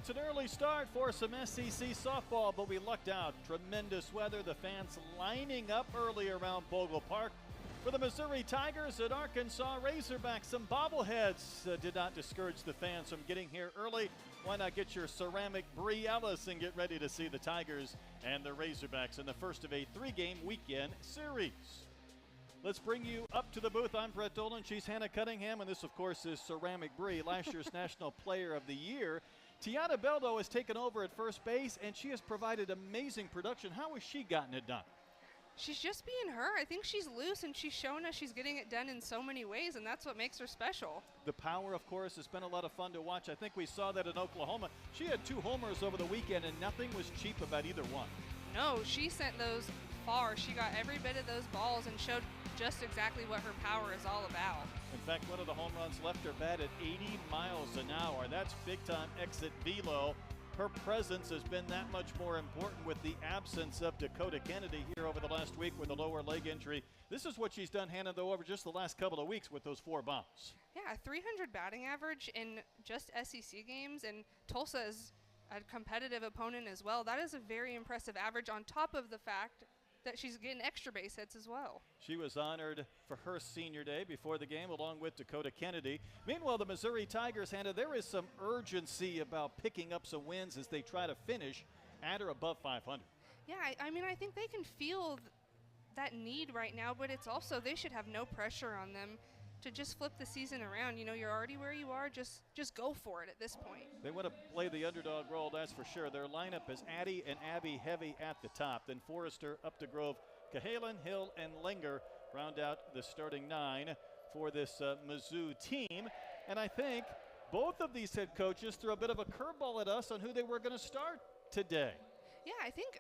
It's an early start for some SEC softball, but we lucked out. Tremendous weather, the fans lining up early around Bogle Park. For the Missouri Tigers and Arkansas Razorbacks, some bobbleheads did not discourage the fans from getting here early. Why not get your ceramic Brie Ellis and get ready to see the Tigers and the Razorbacks in the first of a 3-game weekend series. Let's bring you up to the booth. I'm Brett Dolan. She's Hannah Cunningham, and this, of course, is Ceramic Brie, last year's National Player of the Year. Tiana Beldo has taken over at first base, and she has provided amazing production. How has she gotten it done? She's just being her. I think she's loose, and she's shown us she's getting it done in so many ways, and that's what makes her special. The power, of course, has been a lot of fun to watch. I think we saw that in Oklahoma. She had 2 homers over the weekend, and nothing was cheap about either one. No, she sent those far. She got every bit of those balls and showed just exactly what her power is all about. In fact, one of the home runs left her bat at 80 miles an hour. That's big-time exit velo. Her presence has been that much more important with the absence of Dakota Kennedy here over the last week with a lower leg injury. This is what she's done, Hannah, though, over just the last couple of weeks with those 4 bombs. Yeah, a 300 batting average in just SEC games, and Tulsa is a competitive opponent as well. That is a very impressive average on top of the fact that she's getting extra base hits as well. She was honored for her senior day before the game along with Dakota Kennedy. Meanwhile, the Missouri Tigers, Hannah, there is some urgency about picking up some wins as they try to finish at or above 500. Yeah, I mean, I think they can feel that need right now, but it's also they should have no pressure on them to just flip the season around. You know, you're already where you are. Just go for it at this point. They want to play the underdog role, that's for sure. Their lineup is Addie and Abby heavy at the top. Then Forrester, Updegrove, Cahalan, Hill, and Linger round out the starting 9 for this Mizzou team. And I think both of these head coaches threw a bit of a curveball at us on who they were going to start today. Yeah, I think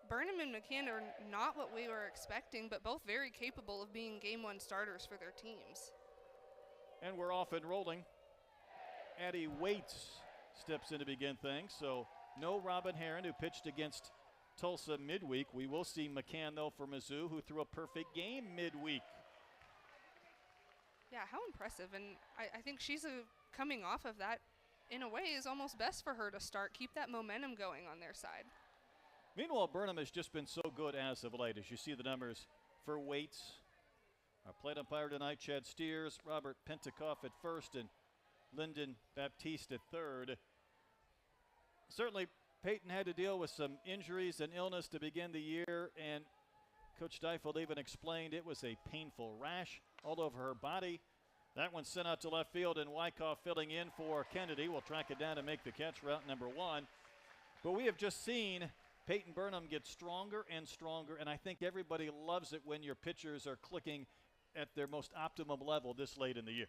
Burnham and McCann are not what we were expecting, but both very capable of being Game 1 starters for their teams. And we're off and rolling. Addie Waits steps in to begin things. So no Robin Heron, who pitched against Tulsa midweek. We will see McCann, though, for Mizzou, who threw a perfect game midweek. Yeah, how impressive. And I think she's coming off of that, in a way, is almost best for her to start, keep that momentum going on their side. Meanwhile, Burnham has just been so good as of late. As you see the numbers for Waits. Our plate umpire tonight, Chad Steers, Robert Pentikoff at first, and Lyndon Baptiste at third. Certainly, Peyton had to deal with some injuries and illness to begin the year, and Coach Deifeld even explained it was a painful rash all over her body. That one sent out to left field, and Wyckoff filling in for Kennedy. Will track it down and make the catch, route number 1. But we have just seen Peyton Burnham get stronger and stronger, and I think everybody loves it when your pitchers are clicking at their most optimum level this late in the year.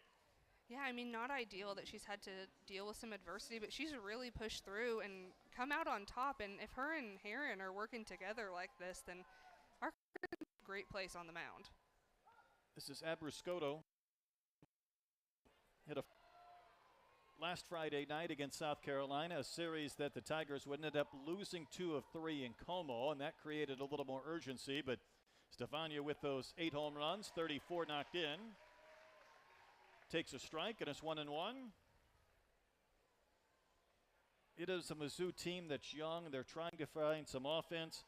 Yeah, I mean, not ideal that she's had to deal with some adversity, but she's really pushed through and come out on top. And if her and Heron are working together like this, then our great place on the mound. This is Abruscoto. Hit a last Friday night against South Carolina, a series that the Tigers would end up losing 2 of 3 in Como, and that created a little more urgency. But Stefania with those 8 home runs, 34 knocked in. Takes a strike, and it's 1-1. It is a Mizzou team that's young. They're trying to find some offense,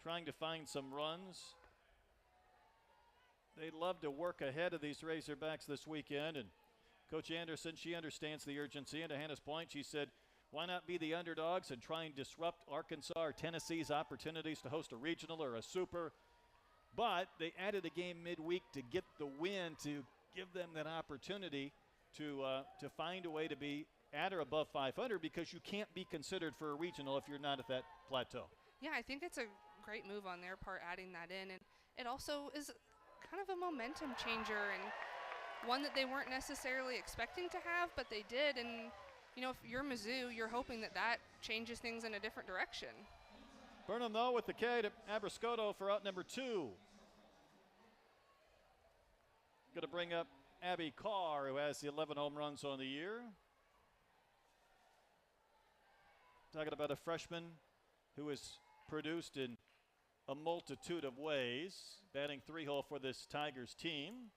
trying to find some runs. They'd love to work ahead of these Razorbacks this weekend, and Coach Anderson, she understands the urgency. And to Hannah's point, she said, why not be the underdogs and try and disrupt Arkansas or Tennessee's opportunities to host a regional or a super? But they added a game midweek to get the win to give them that opportunity to find a way to be at or above 500, because you can't be considered for a regional if you're not at that plateau. Yeah, I think it's a great move on their part adding that in. And it also is kind of a momentum changer and one that they weren't necessarily expecting to have, but they did. And, you know, if you're Mizzou, you're hoping that changes things in a different direction. Burnham, though, with the K to Abruscoto for out number 2. Going to bring up Abby Carr, who has the 11 home runs on the year. Talking about a freshman who has produced in a multitude of ways, batting 3-hole for this Tigers team.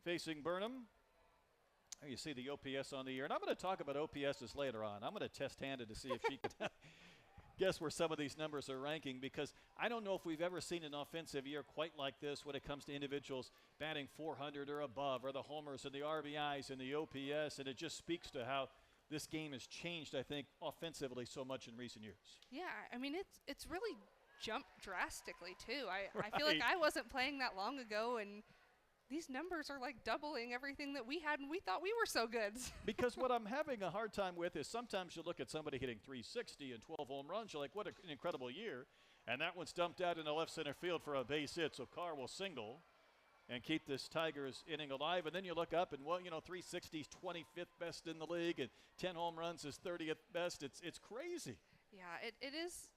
Facing Burnham, You see the OPS on the year. And I'm going to talk about OPSs later on. I'm going to test Hannah to see if she can guess where some of these numbers are ranking, because I don't know if we've ever seen an offensive year quite like this when it comes to individuals batting 400 or above, or the homers and the RBIs and the OPS, and it just speaks to how this game has changed, I think, offensively so much in recent years. Yeah, I mean, it's really jumped drastically, too. I feel like I wasn't playing that long ago, and these numbers are like doubling everything that we had, and we thought we were so good. Because what I'm having a hard time with is sometimes you look at somebody hitting 360 and 12 home runs, you're like, what an incredible year. And that one's dumped out into left center field for a base hit, so Carr will single and keep this Tigers inning alive. And then you look up and, well, 360 is 25th best in the league, and 10 home runs is 30th best. It's crazy. Yeah, it is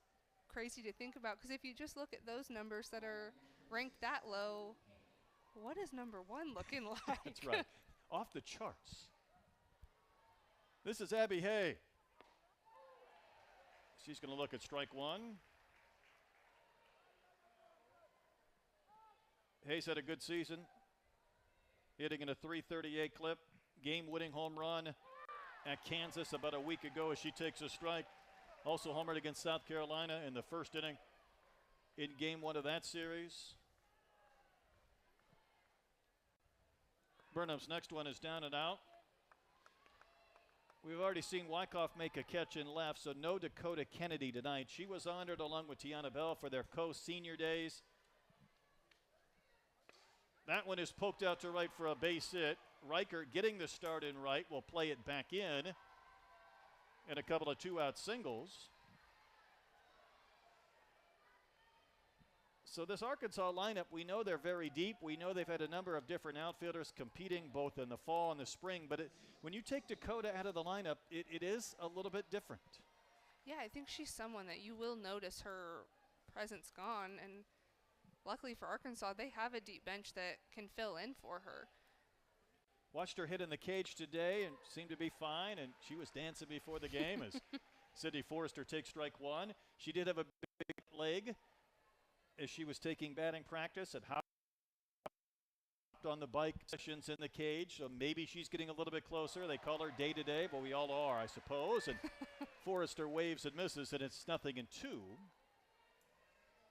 crazy to think about, because if you just look at those numbers that are ranked that low, what is number one looking like? That's right. Off the charts. This is Abby Hay. She's going to look at strike one. Hayes had a good season, hitting in a 338 clip, game-winning home run at Kansas about a week ago as she takes a strike. Also homered against South Carolina in the first inning in game one of that series. Burnham's next one is down and out. We've already seen Wyckoff make a catch in left, so no Dakota Kennedy tonight. She was honored along with Tiana Bell for their co-senior days. That one is poked out to right for a base hit. Riker getting the start in right will play it back in. And a couple of two-out singles. So this Arkansas lineup, we know they're very deep. We know they've had a number of different outfielders competing both in the fall and the spring. But when you take Dakota out of the lineup, it is a little bit different. Yeah, I think she's someone that you will notice her presence gone. And luckily for Arkansas, they have a deep bench that can fill in for her. Watched her hit in the cage today and seemed to be fine. And she was dancing before the game as Sydney Forrester takes strike one. She did have a big leg as she was taking batting practice, and hopped on the bike sessions in the cage, so maybe she's getting a little bit closer. They call her day-to-day, but we all are, I suppose. And Forrester waves and misses, and it's 0-2.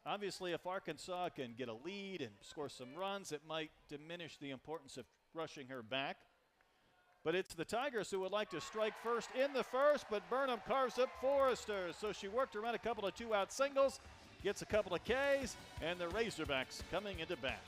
Obviously, if Arkansas can get a lead and score some runs, it might diminish the importance of rushing her back. But it's the Tigers who would like to strike first in the first, but Burnham carves up Forrester. So she worked around a couple of two-out singles, gets a couple of Ks, and the Razorbacks coming into bat.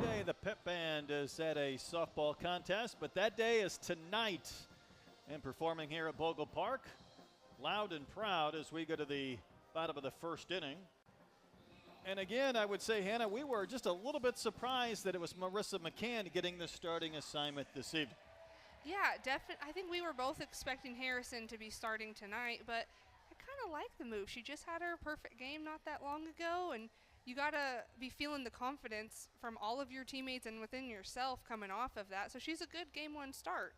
Day, the pep band is at a softball contest, but that day is tonight. And performing here at Bogle Park, loud and proud as we go to the bottom of the first inning. And again, I would say, Hannah, we were just a little bit surprised that it was Marissa McCann getting the starting assignment this evening. Yeah, definitely. I think we were both expecting Harrison to be starting tonight, but I kind of like the move. She just had her perfect game not that long ago, and you got to be feeling the confidence from all of your teammates and within yourself coming off of that. So she's a good game one start.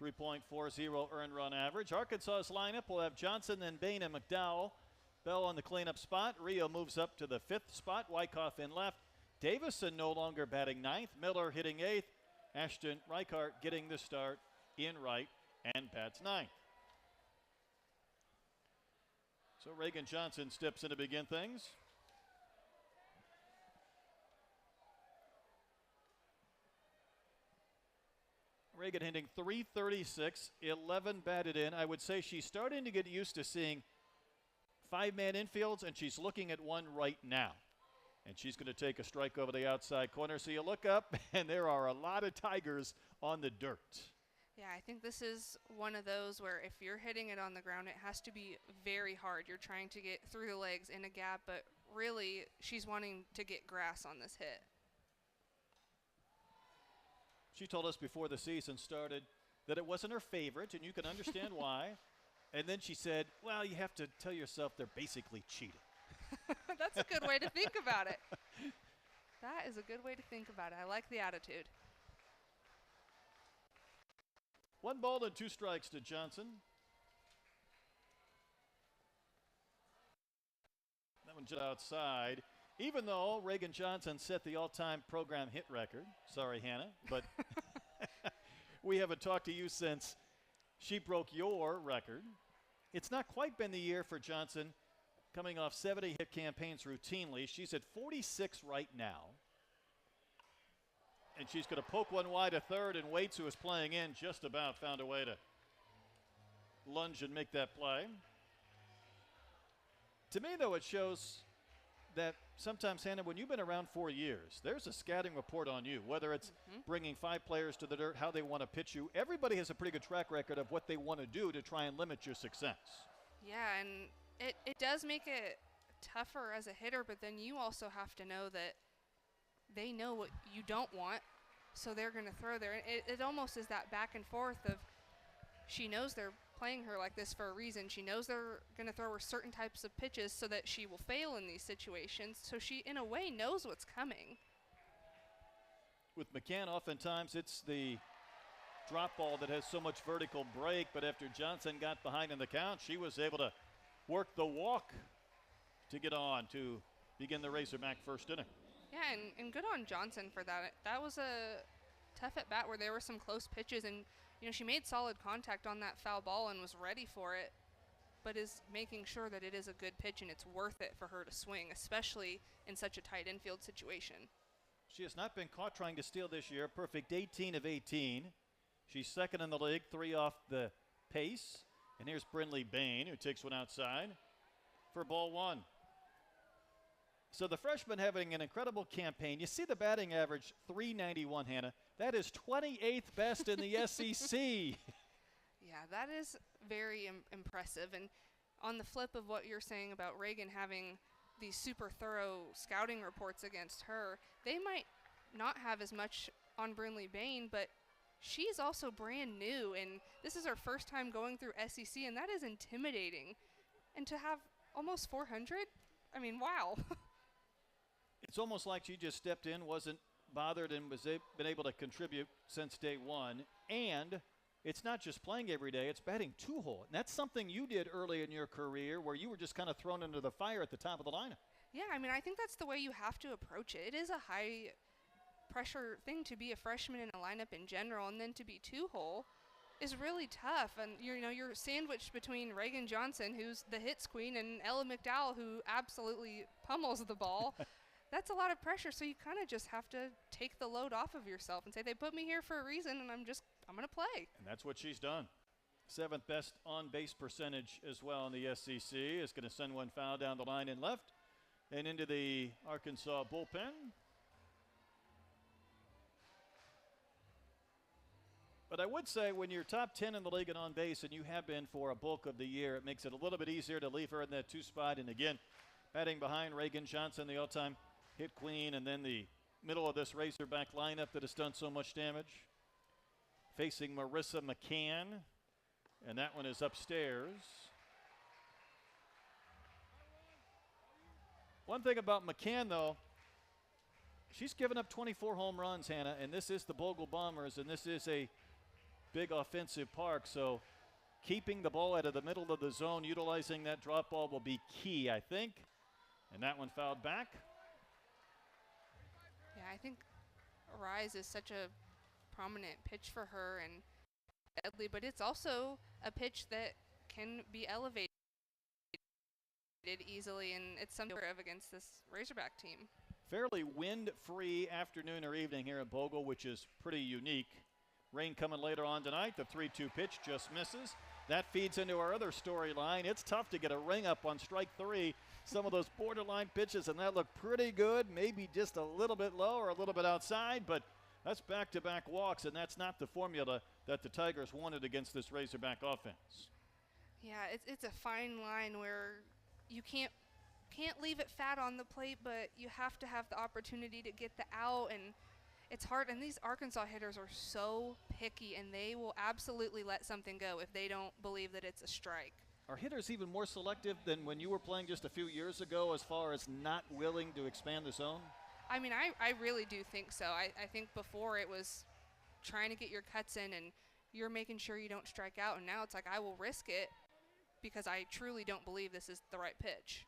3.40 earned run average. Arkansas's lineup will have Johnson, then Bain and McDowell. Bell on the cleanup spot. Rio moves up to the 5th spot. Wyckoff in left. Davison no longer batting 9th. Miller hitting 8th. Ashton Reichart getting the start in right and bats 9th. So Reagan Johnson steps in to begin things. Reagan hitting .336, 11 batted in. I would say she's starting to get used to seeing 5-man infields, and she's looking at one right now. And she's going to take a strike over the outside corner. So you look up, and there are a lot of Tigers on the dirt. Yeah, I think this is one of those where if you're hitting it on the ground, it has to be very hard. You're trying to get through the legs in a gap, but really she's wanting to get grass on this hit. She told us before the season started that it wasn't her favorite, and you can understand why. And then she said, well, you have to tell yourself they're basically cheating. That's a good way to think about it. That is a good way to think about it. I like the attitude. 1 ball and 2 strikes to Johnson. That one just outside. Even though Reagan Johnson set the all-time program hit record. Sorry, Hannah, but we haven't talked to you since she broke your record. It's not quite been the year for Johnson, coming off 70 hit campaigns routinely. She's at 46 right now. And she's going to poke one wide to third, and Waits, who is playing in, just about found a way to lunge and make that play. To me, though, it shows that sometimes, Hannah, when you've been around 4 years, there's a scouting report on you, whether it's bringing 5 players to the dirt, how they want to pitch you. Everybody has a pretty good track record of what they want to do to try and limit your success. Yeah, and it does make it tougher as a hitter, but then you also have to know that they know what you don't want, so they're going to throw there. It almost is that back and forth of she knows they're playing her like this for a reason. She knows they're going to throw her certain types of pitches so that she will fail in these situations. So she, in a way, knows what's coming. With McCann, oftentimes it's the drop ball that has so much vertical break, but after Johnson got behind in the count, she was able to work the walk to get on to begin the Razorback first inning. Yeah, and good on Johnson for that. That was a tough at bat where there were some close pitches, and she made solid contact on that foul ball and was ready for it, but is making sure that it is a good pitch and it's worth it for her to swing, especially in such a tight infield situation. She has not been caught trying to steal this year. Perfect 18 of 18. She's second in the league, 3 off the pace. And here's Brinley Bain, who takes one outside for ball 1. So the freshman having an incredible campaign. You see the batting average, .391, Hannah. That is 28th best in the SEC. Yeah, that is very impressive. And on the flip of what you're saying about Reagan having these super thorough scouting reports against her, they might not have as much on Brinley Bain, but she's also brand new, and this is her first time going through SEC, and that is intimidating. And to have almost 400, I mean, wow. It's almost like she just stepped in, wasn't bothered, and was been able to contribute since day one. And it's not just playing every day, it's batting 2-hole. And that's something you did early in your career where you were just kind of thrown into the fire at the top of the lineup. Yeah, I mean, I think that's the way you have to approach it. It is a high pressure thing to be a freshman in a lineup in general, and then to be 2-hole is really tough. And you're sandwiched between Reagan Johnson, who's the hits queen, and Ella McDowell, who absolutely pummels the ball. That's a lot of pressure, so you kind of just have to take the load off of yourself and say, they put me here for a reason, and I'm going to play. And that's what she's done. 7th best on-base percentage as well in the SEC. Is going to send one foul down the line and left and into the Arkansas bullpen. But I would say when you're top 10 in the league and on base, and you have been for a bulk of the year, it makes it a little bit easier to leave her in that 2 spot. And again, batting behind Reagan Johnson, the all-time hit queen, and then the middle of this Razorback lineup that has done so much damage. Facing Marissa McCann, and that one is upstairs. One thing about McCann, though, she's given up 24 home runs, Hannah, and this is the Bogle Bombers, and this is a big offensive park. So keeping the ball out of the middle of the zone, utilizing that drop ball will be key, I think. And that one fouled back. Yeah, I think Rise is such a prominent pitch for her and deadly, but it's also a pitch that can be elevated easily, and it's something of against this Razorback team. Fairly wind-free afternoon or evening here at Bogle, which is pretty unique. Rain coming later on tonight. The 3-2 pitch just misses. That feeds into our other storyline. It's tough to get a ring up on strike 3. Some of those borderline pitches, and that looked pretty good. Maybe just a little bit low or a little bit outside, but that's back-to-back walks, and that's not the formula that the Tigers wanted against this Razorback offense. Yeah, it's a fine line where you can't leave it fat on the plate, but you have to have the opportunity to get the out, and it's hard. And these Arkansas hitters are so picky, and they will absolutely let something go if they don't believe that it's a strike. Are hitters even more selective than when you were playing just a few years ago as far as not willing to expand the zone? I mean, I really do think so. I think before it was trying to get your cuts in and you're making sure you don't strike out, and now it's like I will risk it because I truly don't believe this is the right pitch.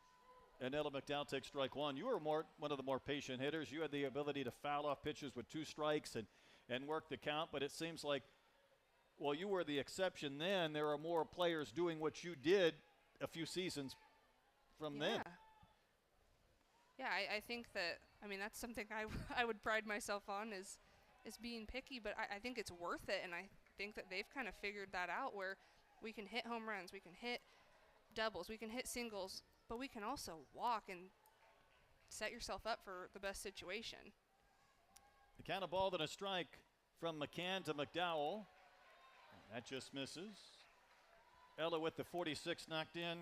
And Ella McDowell takes strike 1. You were one of the more patient hitters. You had the ability to foul off pitches with 2 strikes and work the count, but it seems like, well, you were the exception then. There are more players doing what you did a few seasons from then. Yeah, I think that, I mean, that's something I would pride myself on is being picky, but I think it's worth it, and I think that they've kind of figured that out where we can hit home runs, we can hit doubles, we can hit singles, but we can also walk and set yourself up for the best situation. The count of ball and a strike from McCann to McDowell. That just misses. Ella with the 46 knocked in.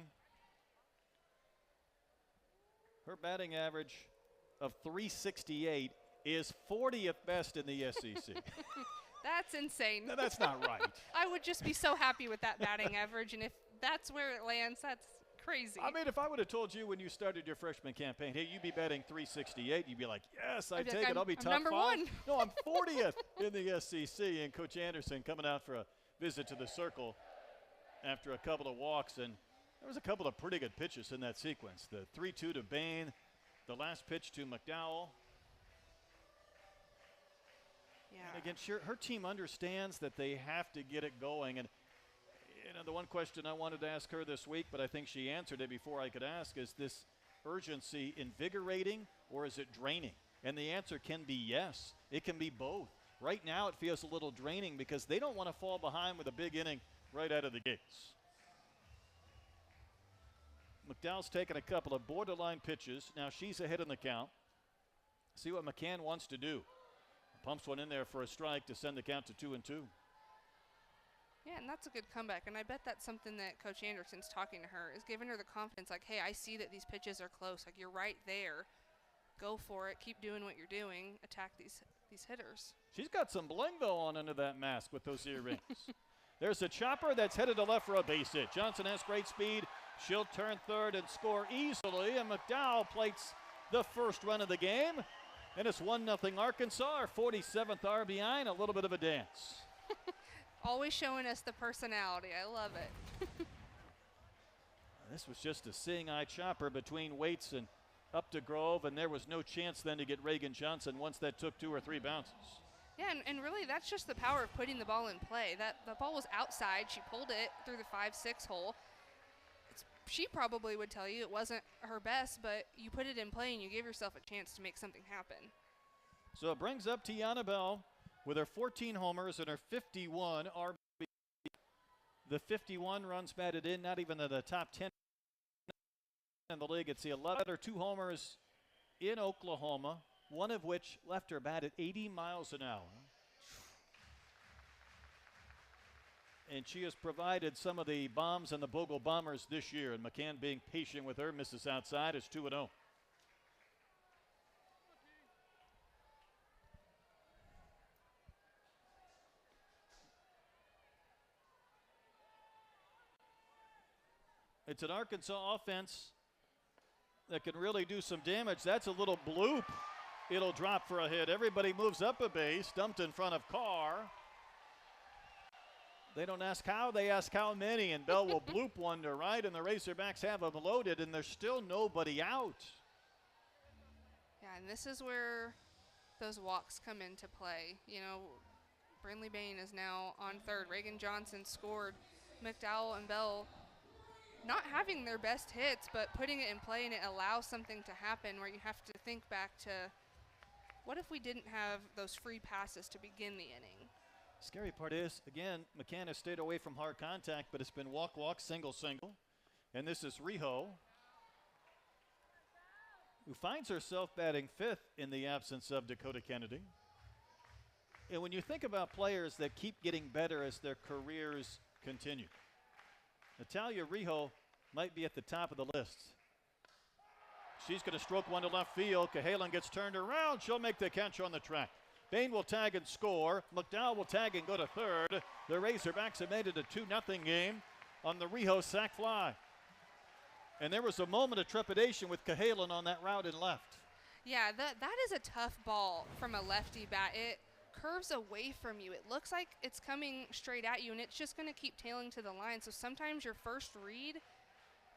Her batting average of .368 is 40th best in the SEC. That's insane. No, that's not right. I would just be so happy with that batting average, and if that's where it lands, that's crazy. I mean, if I would have told you when you started your freshman campaign, hey, you'd be batting .368, you'd be like, yes, I take it. I'll be top number 5. 1. No, I'm 40th in the SEC, and Coach Anderson coming out for a visit to the circle after a couple of walks, and there was a couple of pretty good pitches in that sequence. The 3-2 to Bain, the last pitch to McDowell. Yeah. And again, her team understands that they have to get it going. And you know, the one question I wanted to ask her this week, but I think she answered it before I could ask, is this urgency invigorating or is it draining? And the answer can be yes. It can be both. Right now it feels a little draining because they don't want to fall behind with a big inning right out of the gates. McDowell's taken a couple of borderline pitches. Now she's ahead in the count. See what McCann wants to do. Pumps one in there for a strike to send the count to 2-2. Yeah, and that's a good comeback. And I bet that's something that Coach Anderson's talking to her, is giving her the confidence, like, hey, I see that these pitches are close. Like, you're right there. Go for it. Keep doing what you're doing. Attack these hitters. She's got some bling, though, on under that mask with those earrings. There's a chopper that's headed to left for a base hit. Johnson has great speed. She'll turn third and score easily, and McDowell plates the first run of the game. And it's 1-0 Arkansas, our 47th RBI, and a little bit of a dance. Always showing us the personality. I love it. This was just a seeing-eye chopper between Waits and up to Grove, and there was no chance then to get Reagan Johnson once that took 2 or 3 bounces. Yeah, and really that's just the power of putting the ball in play. The ball was outside. She pulled it through the 5-6 hole. She probably would tell you it wasn't her best, but you put it in play and you give yourself a chance to make something happen. So it brings up Tiana Bell with her 14 homers and her 51 RBI. The 51 runs batted in, not even in the top 10 in the league. It's the 11 or 2 homers in Oklahoma, one of which left her bat at 80 miles an hour. And she has provided some of the bombs and the Bogle Bombers this year. And McCann being patient with her, misses outside, is 2-0. It's an Arkansas offense that can really do some damage. That's a little bloop. It'll drop for a hit. Everybody moves up a base, dumped in front of Carr. They don't ask how, they ask how many, and Bell will bloop one to right, and the Razorbacks have them loaded, and there's still nobody out. Yeah, and this is where those walks come into play. You know, Brinley Bain is now on third. Reagan Johnson scored. McDowell and Bell not having their best hits, but putting it in play, and it allows something to happen where you have to think back to, what if we didn't have those free passes to begin the inning? Scary part is, again, McCann has stayed away from hard contact, but it's been walk, walk, single, single. And this is Rijo, who finds herself batting fifth in the absence of Dakota Kennedy. And when you think about players that keep getting better as their careers continue, Natalia Rijo might be at the top of the list. She's going to stroke one to left field. Cahalan gets turned around. She'll make the catch on the track. Bain will tag and score. McDowell will tag and go to third. The Razorbacks have made it a 2-0 game on the Rijo sac fly. And there was a moment of trepidation with Cahalan on that route and left. Yeah, that is a tough ball from a lefty bat. It curves away from you. It looks like it's coming straight at you, and it's just going to keep tailing to the line. So sometimes your first read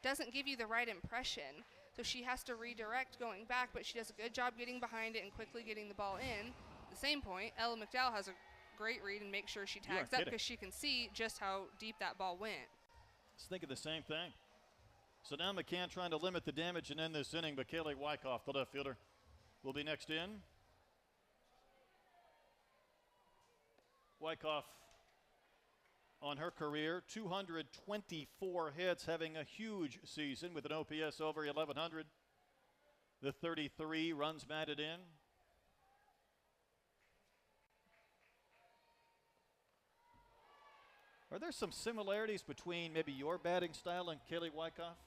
doesn't give you the right impression. So she has to redirect going back, but she does a good job getting behind it and quickly getting the ball in. At the same point, Ella McDowell has a great read and makes sure she tags up because she can see just how deep that ball went. I was thinking the same thing. So now McCann trying to limit the damage and end this inning, but Kaylee Wyckoff, the left fielder, will be next in. Wyckoff on her career, 224 hits, having a huge season with an OPS over 1,100. The 33 runs batted in. Are there some similarities between maybe your batting style and Kaylee Wyckoff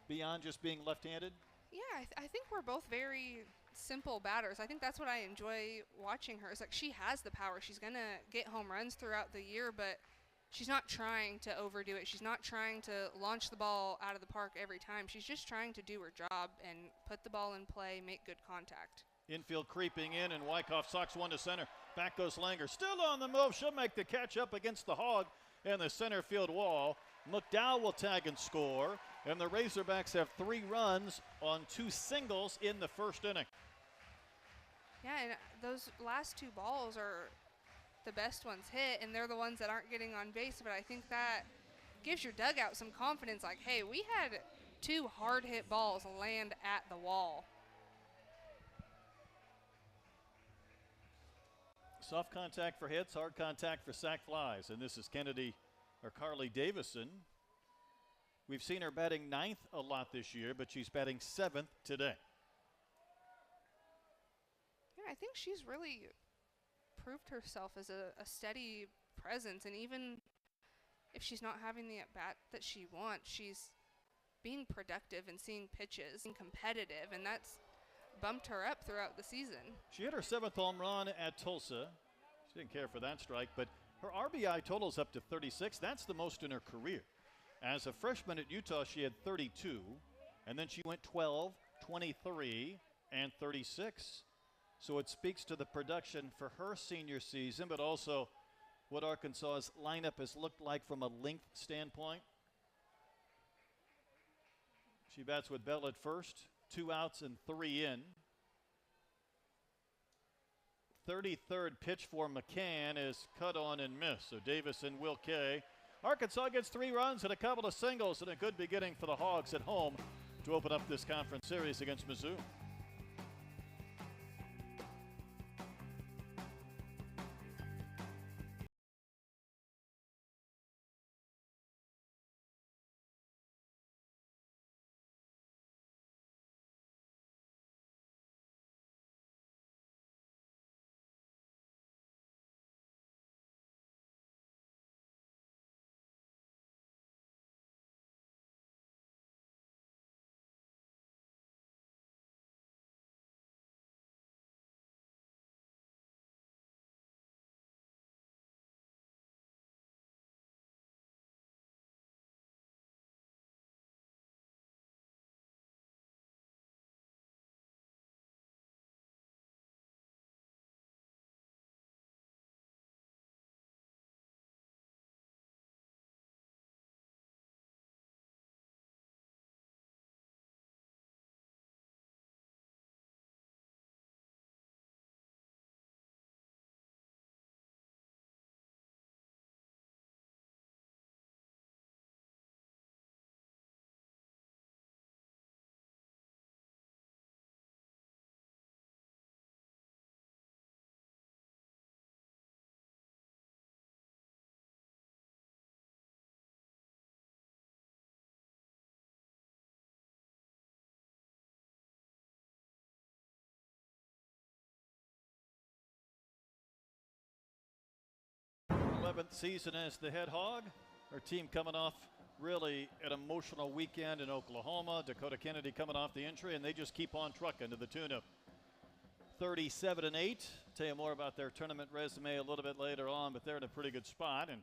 beyond just being left-handed? Yeah, I think we're both very simple batters. I think that's what I enjoy watching her. It's like she has the power. She's going to get home runs throughout the year, but she's not trying to overdo it. She's not trying to launch the ball out of the park every time. She's just trying to do her job and put the ball in play, make good contact. Infield creeping in, and Wyckoff socks one to center. Back goes Langer. Still on the move. She'll make the catch up against the hog and the center field wall. McDowell will tag and score, and the Razorbacks have 3 runs on 2 singles in the first inning. Yeah, and those last 2 balls are the best ones hit, and they're the ones that aren't getting on base, but I think that gives your dugout some confidence, like, hey, we had 2 hard hit balls land at the wall. Soft contact for hits, hard contact for sac flies, and this is Kennedy or Carly Davison. We've seen her batting 9th a lot this year, but she's batting 7th today. Yeah, I think she's really proved herself as a steady presence, and even if she's not having the at-bat that she wants, she's being productive and seeing pitches and competitive, and that's bumped her up throughout the season. She hit her 7th home run at Tulsa. She didn't care for that strike, but her RBI total's up to 36. That's the most in her career. As a freshman at Utah, she had 32, and then she went 12, 23, and 36. So it speaks to the production for her senior season, but also what Arkansas's lineup has looked like from a length standpoint. She bats with Bell at first, 2 outs and 3 in. 33rd pitch for McCann is cut on and missed. So Davison will K. Arkansas gets 3 runs and a couple of singles, and a good beginning for the Hogs at home to open up this conference series against Mizzou. 7th season as the head hog. Her team coming off really an emotional weekend in Oklahoma. Dakota Kennedy coming off the injury, and they just keep on trucking to the tune of 37-8. Tell you more about their tournament resume a little bit later on, but they're in a pretty good spot. And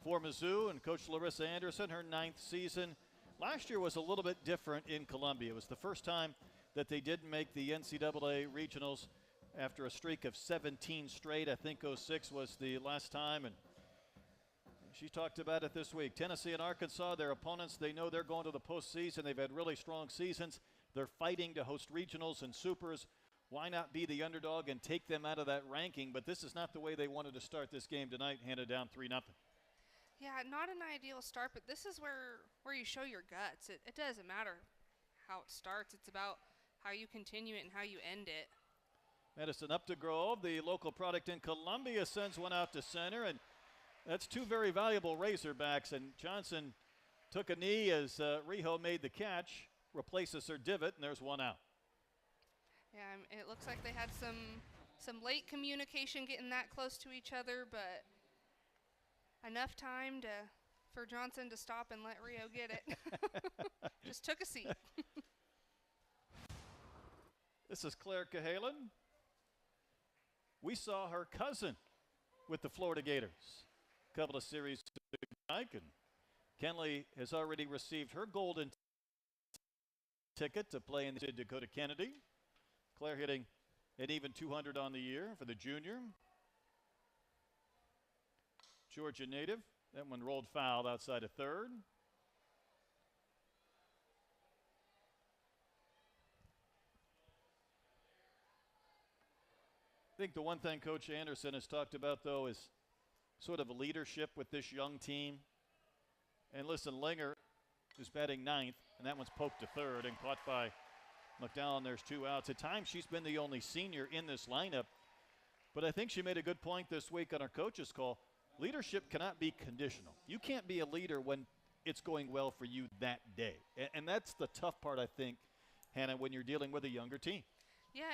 for Mizzou and Coach Larissa Anderson, her 9th season. Last year was a little bit different in Columbia. It was the first time that they didn't make the NCAA regionals after a streak of 17 straight. I think 06 was the last time, and she talked about it this week. Tennessee and Arkansas, their opponents, they know they're going to the postseason. They've had really strong seasons. They're fighting to host regionals and supers. Why not be the underdog and take them out of that ranking? But this is not the way they wanted to start this game tonight, handed down 3-0. Yeah, not an ideal start, but this is where you show your guts. It doesn't matter how it starts. It's about how you continue it and how you end it. Madison up to Grove. The local product in Columbia sends one out to center, and that's two very valuable Razorbacks. And Johnson took a knee as Riho made the catch, replaces her divot, and there's one out. Yeah, it looks like they had some late communication getting that close to each other, but enough time for Johnson to stop and let Rio get it. Just took a seat. This is Claire Cahalan. We saw her cousin with the Florida Gators a couple of series back, and Kenley has already received her golden ticket to play in the Dakota Kennedy. Claire hitting an even 200 on the year for the junior. Georgia native. That one rolled foul outside of third. I think the one thing Coach Anderson has talked about, though, is sort of a leadership with this young team. And listen, Linger is batting 9th, and that one's poked to third and caught by McDowell. There's 2 outs. At times, she's been the only senior in this lineup. But I think she made a good point this week on our coach's call. Leadership cannot be conditional. You can't be a leader when it's going well for you that day. And that's the tough part, I think, Hannah, when you're dealing with a younger team. Yeah,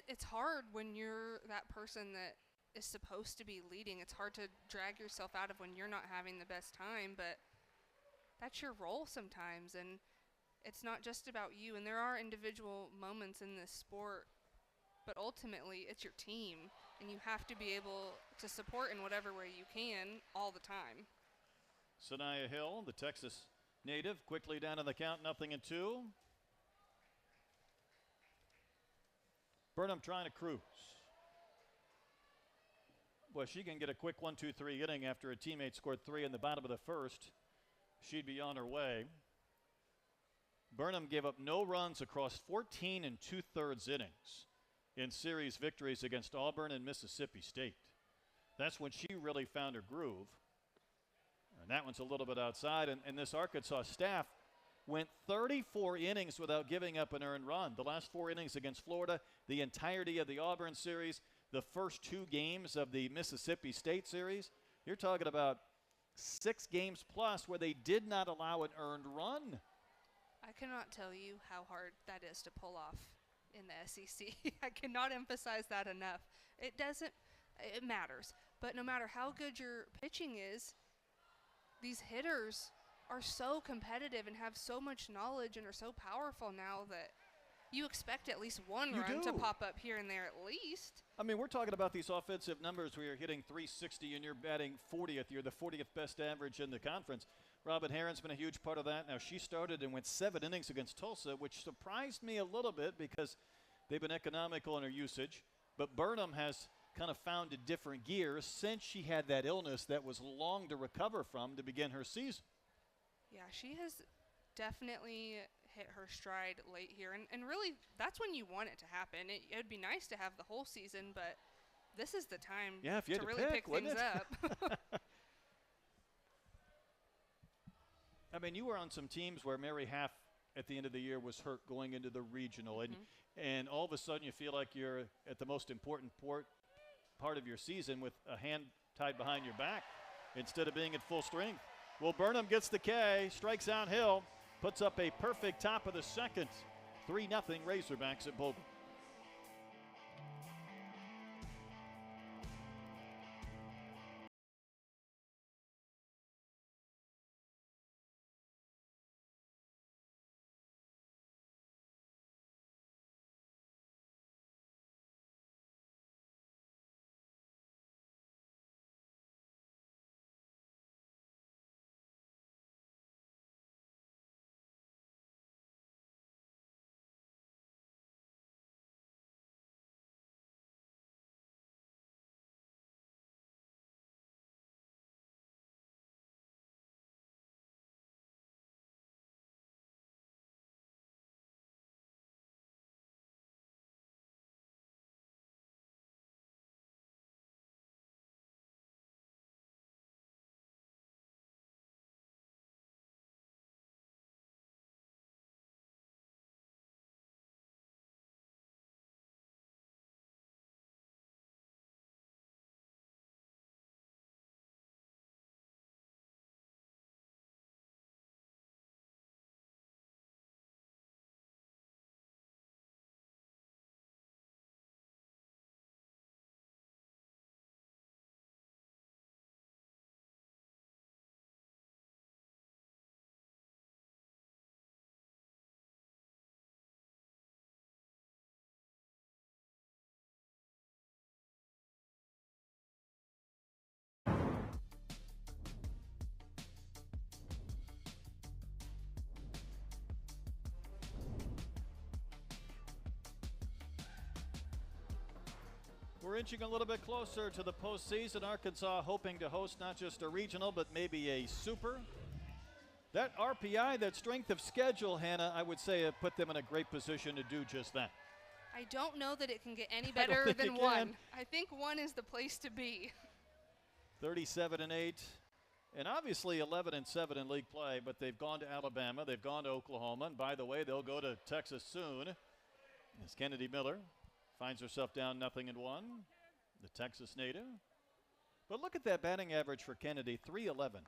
it's hard when you're that person that is supposed to be leading. It's hard to drag yourself out of when you're not having the best time, but that's your role sometimes, and it's not just about you. And there are individual moments in this sport, but ultimately it's your team, and you have to be able to support in whatever way you can all the time. Sanaya Hill, the Texas native, quickly down on the count, 0-2. Burnham trying to cruise. Well, she can get a quick 1-2-3 inning after a teammate scored 3 in the bottom of the first. She'd be on her way. Burnham gave up no runs across 14 2/3 innings in series victories against Auburn and Mississippi State. That's when she really found her groove. And that one's a little bit outside. And this Arkansas staff went 34 innings without giving up an earned run. The last 4 innings against Florida, the entirety of the Auburn series, the first 2 games of the Mississippi State series. You're talking about 6 games plus where they did not allow an earned run. I cannot tell you how hard that is to pull off in the SEC. I cannot emphasize that enough. It matters. But no matter how good your pitching is, these hitters are so competitive and have so much knowledge and are so powerful now that you expect at least one run to pop up here and there at least. I mean, we're talking about these offensive numbers where you're hitting 360 and you're batting 40th. You're the 40th best average in the conference. Robin Herron's been a huge part of that. Now, she started and went 7 innings against Tulsa, which surprised me a little bit because they've been economical in her usage. But Burnham has kind of found a different gear since she had that illness that was long to recover from to begin her season. Yeah, she has definitely hit her stride late here. And really, that's when you want it to happen. It would be nice to have the whole season, but this is the time to really pick things up. I mean, you were on some teams where Mary Half at the end of the year was hurt going into the regional, and all of a sudden you feel like you're at the most important part of your season with a hand tied behind your back instead of being at full strength. Well, Burnham gets the K, strikes out Hill, puts up a perfect top of the second. 3-0 Razorbacks at Bogle. We're inching a little bit closer to the postseason. Arkansas hoping to host not just a regional, but maybe a super. That RPI, that strength of schedule, Hannah, I would say put them in a great position to do just that. I don't know that it can get any better than 1. I think 1 is the place to be. 37-8, and obviously 11-7 in league play, but they've gone to Alabama, they've gone to Oklahoma, and by the way, they'll go to Texas soon. As Kennedy Miller finds herself down 0-1, the Texas native. But look at that batting average for Kennedy, 311.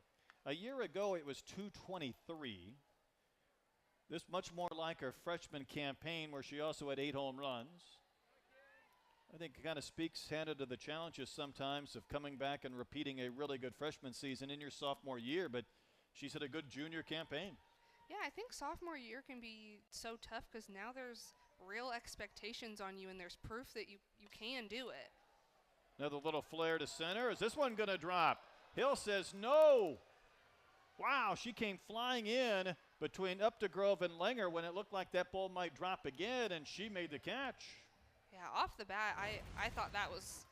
A year ago, it was 223. This much more like her freshman campaign where she also had 8 home runs. I think it kind of speaks, Hannah, to the challenges sometimes of coming back and repeating a really good freshman season in your sophomore year, but she's had a good junior campaign. Yeah, I think sophomore year can be so tough because now there's real expectations on you and there's proof that you can do it. Another little flare to center. Is this one going to drop? Hill says no. Wow, she came flying in between Updegrove and Langer when it looked like that ball might drop again, and she made the catch. Yeah, off the bat, I thought that was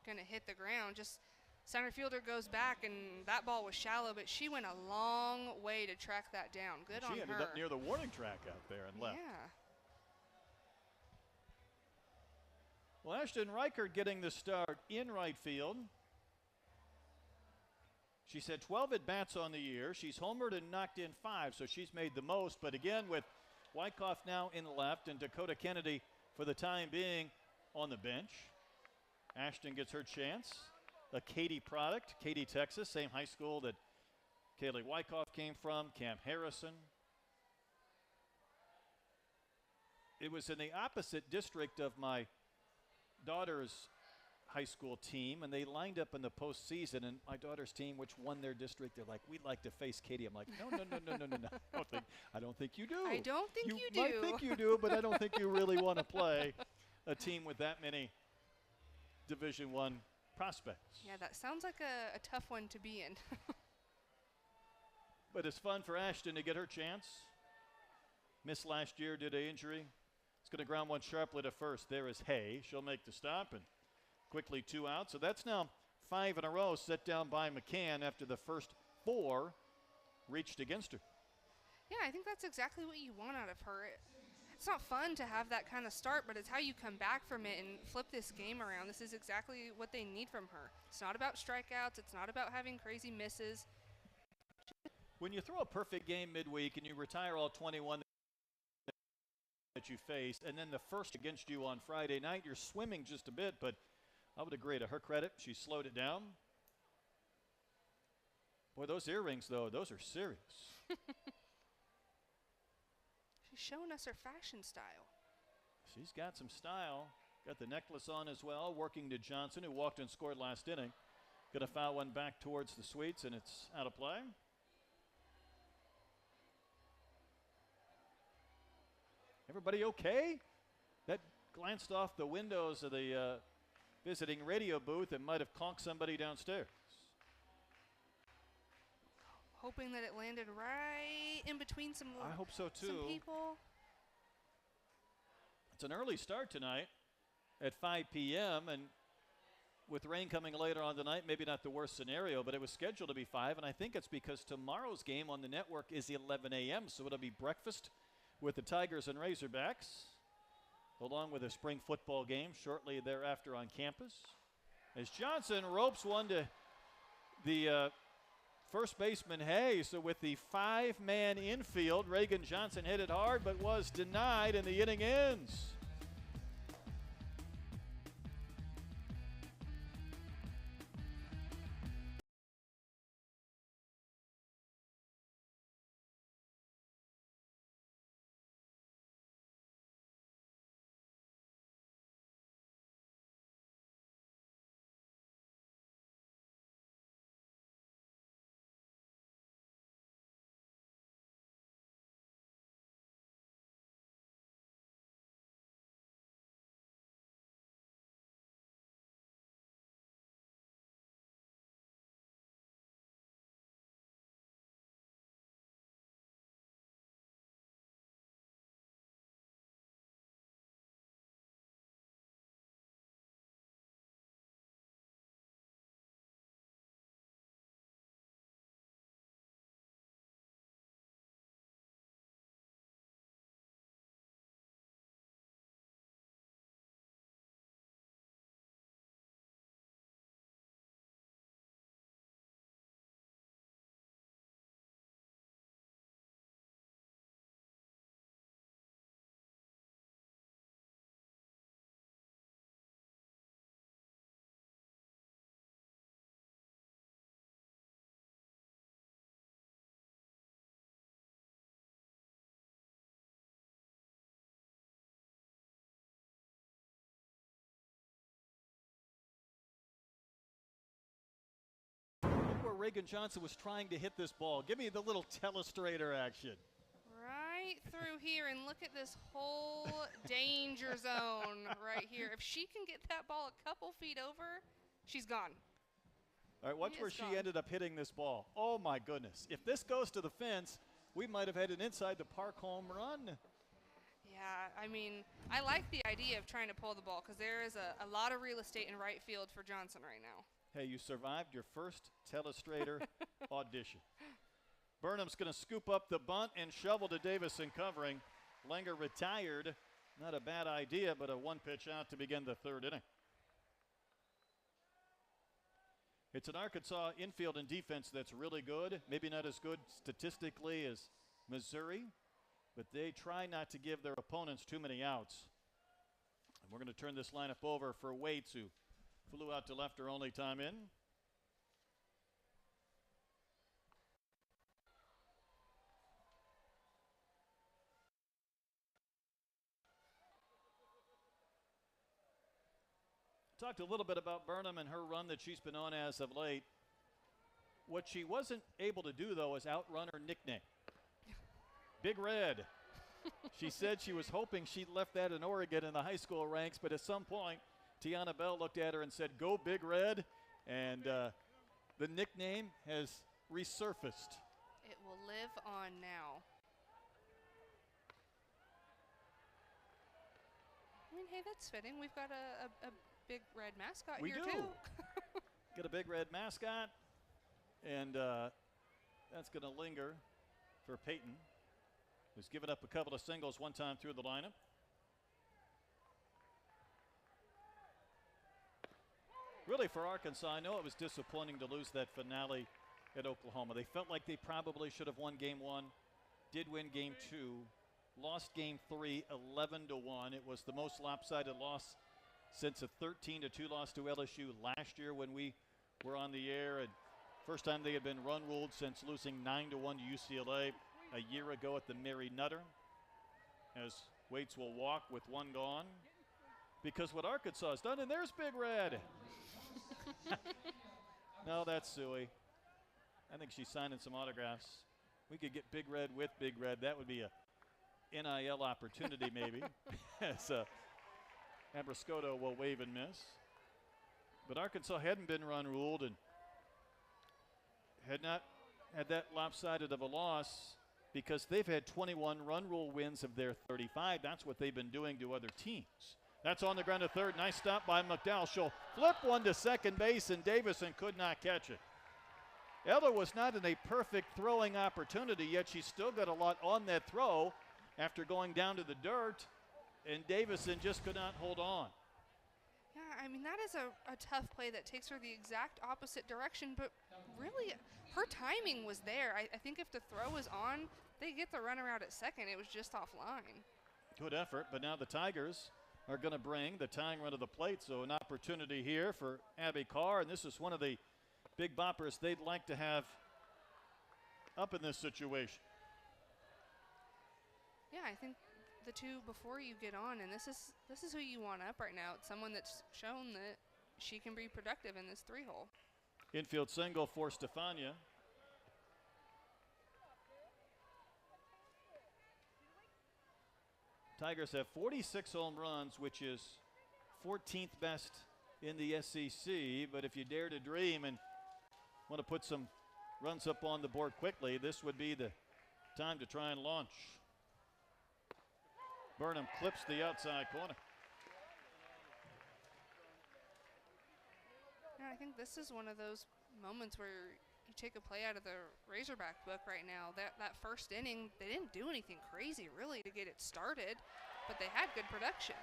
going to hit the ground. Just center fielder goes back, and that ball was shallow, but she went a long way to track that down. Good on her. She ended up near the warning track out there and left. Yeah. Well, Ashton Reichert getting the start in right field. She's had 12 at-bats on the year. She's homered and knocked in 5, so she's made the most. But again, with Wyckoff now in left and Dakota Kennedy for the time being on the bench, Ashton gets her chance. A Katy product, Katy, Texas, same high school that Kaylee Wyckoff came from, Camp Harrison. It was in the opposite district of my daughter's high school team, and they lined up in the postseason, and my daughter's team, which won their district, they're like, we'd like to face Katy. I'm like, no. I don't think you do. I don't think you do. You might think you do, but I don't think you really want to play a team with that many Division I prospects. Yeah, that sounds like a tough one to be in. But it's fun for Ashton to get her chance. Missed last year due to injury. It's going to ground one sharply to first. There is Hay. She'll make the stop, and quickly 2 out. So that's now 5 in a row set down by McCann after the first 4 reached against her. Yeah, I think that's exactly what you want out of her. It's not fun to have that kind of start, but it's how you come back from it and flip this game around. This is exactly what they need from her. It's not about strikeouts. It's not about having crazy misses. When you throw a perfect game midweek and you retire all 21 that you faced, and then the first against you on Friday night, you're swimming just a bit, but I would agree. To her credit, she slowed it down. Boy, those earrings, though, those are serious. She's showing us her fashion style. She's got some style. Got the necklace on as well, working to Johnson, who walked and scored last inning. Going to foul one back towards the Sweets, and it's out of play. Everybody okay? That glanced off the windows of the visiting radio booth and might have conked somebody downstairs. Hoping that it landed right in between some I hope so too. Some people. It's an early start tonight at 5 p.m. and with rain coming later on tonight, maybe not the worst scenario, but it was scheduled to be 5, and I think it's because tomorrow's game on the network is 11 a.m., so it'll be breakfast with the Tigers and Razorbacks, along with a spring football game shortly thereafter on campus. As Johnson ropes one to the first baseman Hay, so with the 5-man infield, Reagan Johnson hit it hard but was denied, and the inning ends. Reagan Johnson was trying to hit this ball. Give me the little telestrator action. Right through here, and look at this whole danger zone right here. If she can get that ball a couple feet over, she's gone. All right, watch where she ended up hitting this ball. Oh, my goodness. If this goes to the fence, we might have had an inside the park home run. Yeah, I mean, I like the idea of trying to pull the ball because there is a lot of real estate in right field for Johnson right now. Hey, you survived your first telestrator audition. Burnham's going to scoop up the bunt and shovel to Davison covering. Langer retired. Not a bad idea, but a one-pitch out to begin the third inning. It's an Arkansas infield and defense that's really good. Maybe not as good statistically as Missouri, but they try not to give their opponents too many outs. And we're going to turn this lineup over for Waits, who flew out to left her only time in. Talked a little bit about Burnham and her run that she's been on as of late. What she wasn't able to do, though, is outrun her nickname. Big Red. She said she was hoping she'd left that in Oregon in the high school ranks, but at some point, Tiana Bell looked at her and said, "Go Big Red," and the nickname has resurfaced. It will live on now. I mean, hey, that's fitting. We've got a Big Red mascot we here, do. too. Got a Big Red mascot, and that's going to linger for Peyton, who's given up a couple of singles one time through the lineup. Really, for Arkansas, I know it was disappointing to lose that finale at Oklahoma. They felt like they probably should have won game one, did win game two, lost game three, 11-1. It was the most lopsided loss since a 13-2 loss to LSU last year when we were on the air, and first time they had been run ruled since losing 9-1 to UCLA a year ago at the Mary Nutter. As Waits will walk with one gone, because what Arkansas has done, and there's Big Red. No, that's Suey. I think she's signing some autographs. We could get Big Red with Big Red. That would be a NIL opportunity maybe. As Abrascoto will wave and miss. But Arkansas hadn't been run ruled and had not had that lopsided of a loss because they've had 21 run rule wins of their 35. That's what they've been doing to other teams. That's on the ground to third. Nice stop by McDowell. She'll flip one to second base, and Davison could not catch it. Ella was not in a perfect throwing opportunity, yet she still got a lot on that throw after going down to the dirt, and Davison just could not hold on. Yeah, I mean, that is a tough play that takes her the exact opposite direction, but really, her timing was there. I think if the throw was on, they get the runner out at second. It was just offline. Good effort, but now the Tigers are going to bring the tying run to the plate, so an opportunity here for Abby Carr, and this is one of the big boppers they'd like to have up in this situation. Yeah, I think the two before you get on, and this is who you want up right now. It's someone that's shown that she can be productive in this three-hole. Infield single for Stefania. Tigers have 46 home runs, which is 14th best in the SEC, but if you dare to dream and want to put some runs up on the board quickly, this would be the time to try and launch. Burnham clips the outside corner. Yeah, I think this is one of those moments where you take a play out of the Razorback book right now. That first inning, they didn't do anything crazy really to get it started, but they had good production.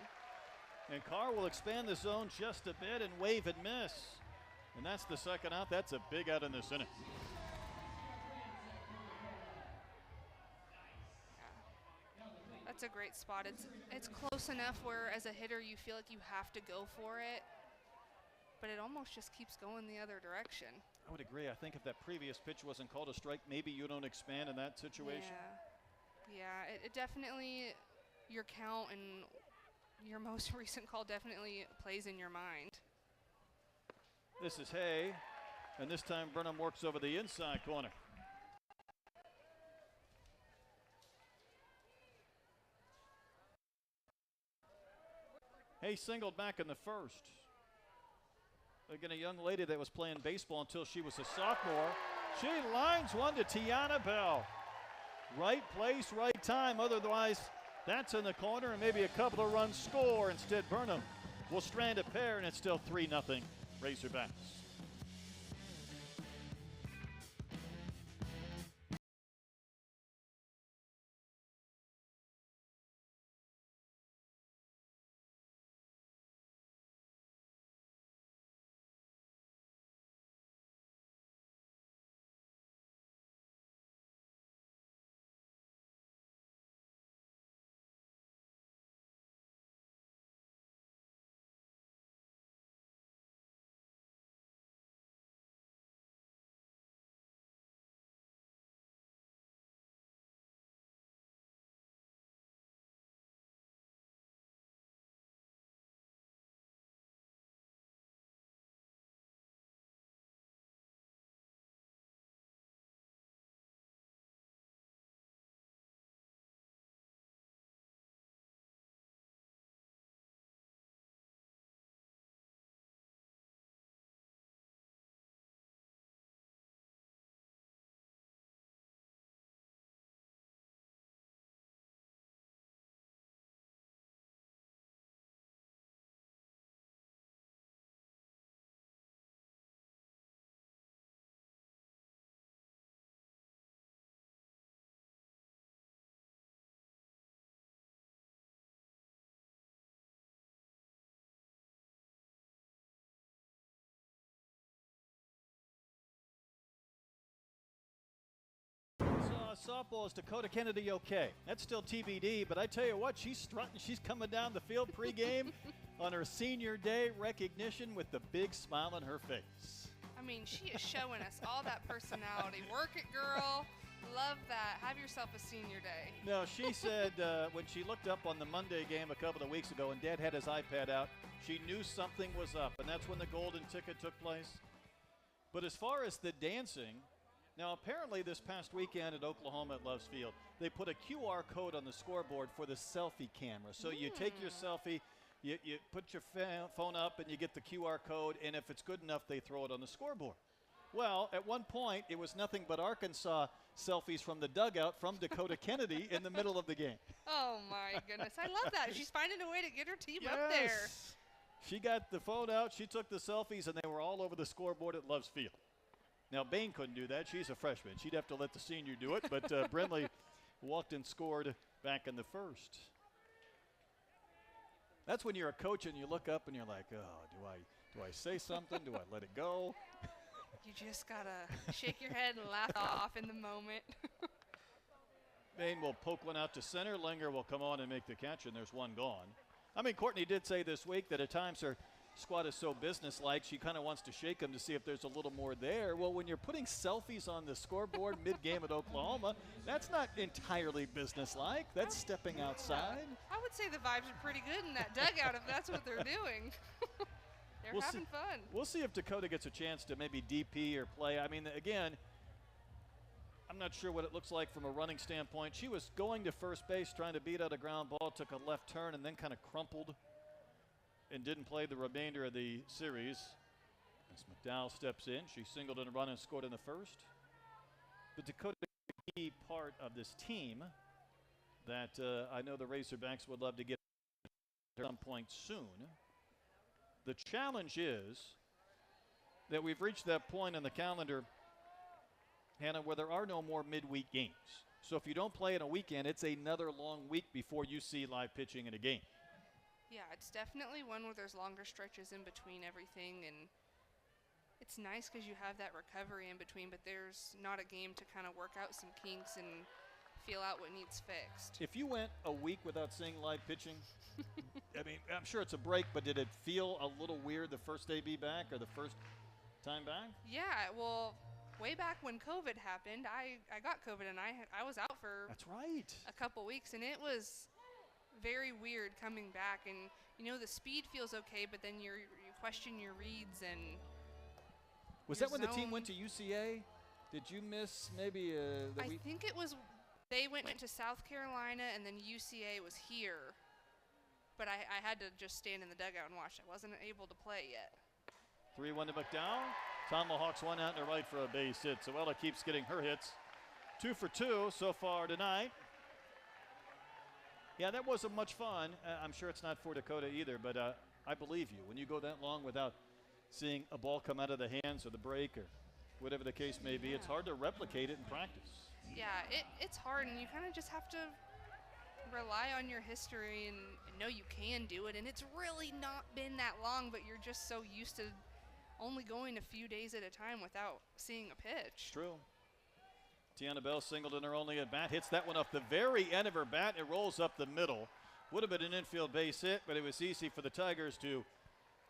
And Carr will expand the zone just a bit and wave and miss. And that's the second out. That's a big out in this inning. That's a great spot. It's close enough where as a hitter you feel like you have to go for it, but it almost just keeps going the other direction. I would agree. I think if that previous pitch wasn't called a strike, maybe you don't expand in that situation. Yeah, it definitely, your count and your most recent call definitely plays in your mind. This is Hay, And this time Burnham works over the inside corner. Hay singled back in the first. Again, a young lady that was playing baseball until she was a sophomore. She lines one to Tiana Bell. Right place, right time. Otherwise, that's in the corner and maybe a couple of runs score. Instead, Burnham will strand a pair, and it's still 3-0 Razorbacks. Softball is Dakota Kennedy okay. That's still TBD, but I tell you what, she's strutting. She's coming down the field pregame on her senior day recognition with the big smile on her face. I mean, she is showing us all that personality. Work it, girl. Love that. Have yourself a senior day. No, she said when she looked up on the Monday game a couple of weeks ago and Dad had his iPad out, she knew something was up, and that's when the golden ticket took place. But as far as the dancing, now, apparently this past weekend at Oklahoma at Loves Field, they put a QR code on the scoreboard for the selfie camera. So you take your selfie, you put your phone up, and you get the QR code, and if it's good enough, they throw it on the scoreboard. Well, at one point, it was nothing but Arkansas selfies from the dugout from Dakota Kennedy in the middle of the game. Oh, my goodness. I love that. She's finding a way to get her team up there. She got the phone out, she took the selfies, and they were all over the scoreboard at Loves Field. Now, Bain couldn't do that. She's a freshman. She'd have to let the senior do it, but Brindley walked and scored back in the first. That's when you're a coach and you look up and you're like, oh, do I say something? Do I let it go? You just got to shake your head and laugh off in the moment. Bain will poke one out to center. Linger will come on and make the catch, and there's one gone. I mean, Courtney did say this week that at times her squad is so businesslike, she kind of wants to shake them to see if there's a little more there. Well, when you're putting selfies on the scoreboard mid-game at Oklahoma, that's not entirely businesslike. That's stepping outside. I would say the vibes are pretty good in that dugout if that's what they're doing. They're having fun. We'll see if Dakota gets a chance to maybe DP or play. I mean, again, I'm not sure what it looks like from a running standpoint. She was going to first base, trying to beat out a ground ball, took a left turn, and then kind of crumpled and didn't play the remainder of the series. As McDowell steps in, she singled in a run and scored in the first. But Dakota is a key part of this team that I know the Razorbacks would love to get at some point soon. The challenge is that we've reached that point in the calendar, Hannah, where there are no more midweek games. So if you don't play in a weekend, it's another long week before you see live pitching in a game. Yeah, it's definitely one where there's longer stretches in between everything, and it's nice because you have that recovery in between, but there's not a game to kind of work out some kinks and feel out what needs fixed. If you went a week without seeing live pitching, I mean, I'm sure it's a break, but did it feel a little weird the first day be back or the first time back? Yeah, well, way back when COVID happened, I got COVID, and I was out for That's right. a couple weeks, and it was very weird coming back. And, you know, the speed feels okay, but then you question your reads. And Was your that when the team zone. went to UCA? Did you miss maybe the I week? think it was they went to South Carolina and then UCA was here. But I had to just stand in the dugout and watch. I wasn't able to play yet. 3-1 to McDowell. Tomahawks one out and a right for a base hit. So Ella keeps getting her hits. 2 for 2 so far tonight. Yeah, that wasn't much fun. I'm sure it's not for Dakota either, but I believe you. When you go that long without seeing a ball come out of the hands or the break or whatever the case may be, it's hard to replicate it in practice. Yeah, it's hard, and you kind of just have to rely on your history and know you can do it. And it's really not been that long, but you're just so used to only going a few days at a time without seeing a pitch. True. Tiana Bell singled in her only at bat, hits that one off the very end of her bat. It rolls up the middle. Would have been an infield base hit, but it was easy for the Tigers to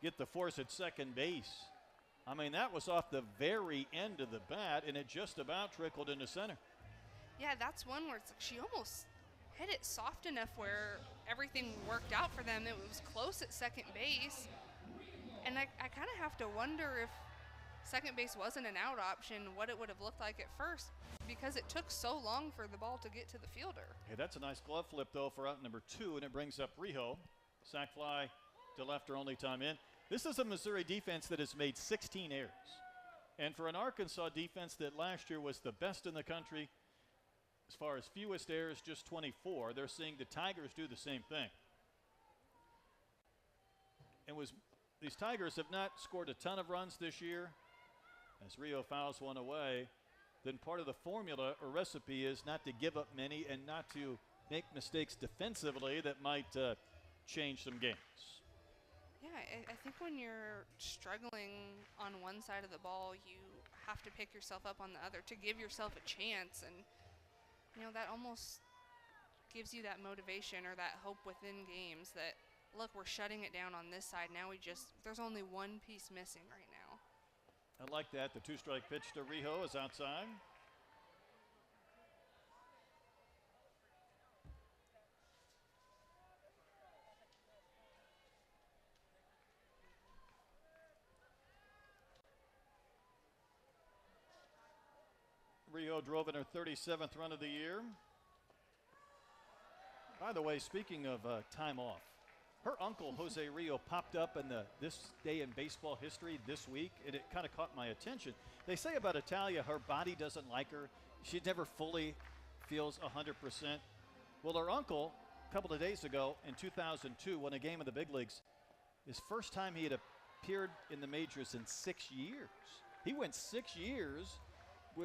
get the force at second base. I mean, that was off the very end of the bat, and it just about trickled into center. Yeah, that's one where it's like she almost hit it soft enough where everything worked out for them. It was close at second base. And I kind of have to wonder if second base wasn't an out option, what it would have looked like at first, because it took so long for the ball to get to the fielder. Hey, that's a nice glove flip, though, for out number 2, and it brings up Rijo. Sac fly to left, her only time in. This is a Missouri defense that has made 16 errors. And for an Arkansas defense that last year was the best in the country, as far as fewest errors, just 24, they're seeing the Tigers do the same thing. And these Tigers have not scored a ton of runs this year. As Rio fouls one away, then part of the formula or recipe is not to give up many and not to make mistakes defensively that might change some games. Yeah, I think when you're struggling on one side of the ball, you have to pick yourself up on the other to give yourself a chance. And, you know, that almost gives you that motivation or that hope within games that, look, we're shutting it down on this side. Now there's only one piece missing right now. I like that. The 2-strike pitch to Rijo is outside. Rijo drove in her 37th run of the year. By the way, speaking of time off, her uncle, Jose Rio, popped up in this day in baseball history this week, and it kind of caught my attention. They say about Italia, her body doesn't like her. She never fully feels 100%. Well, her uncle, a couple of days ago in 2002, won a game in the big leagues. His first time he had appeared in the majors in 6 years. He went 6 years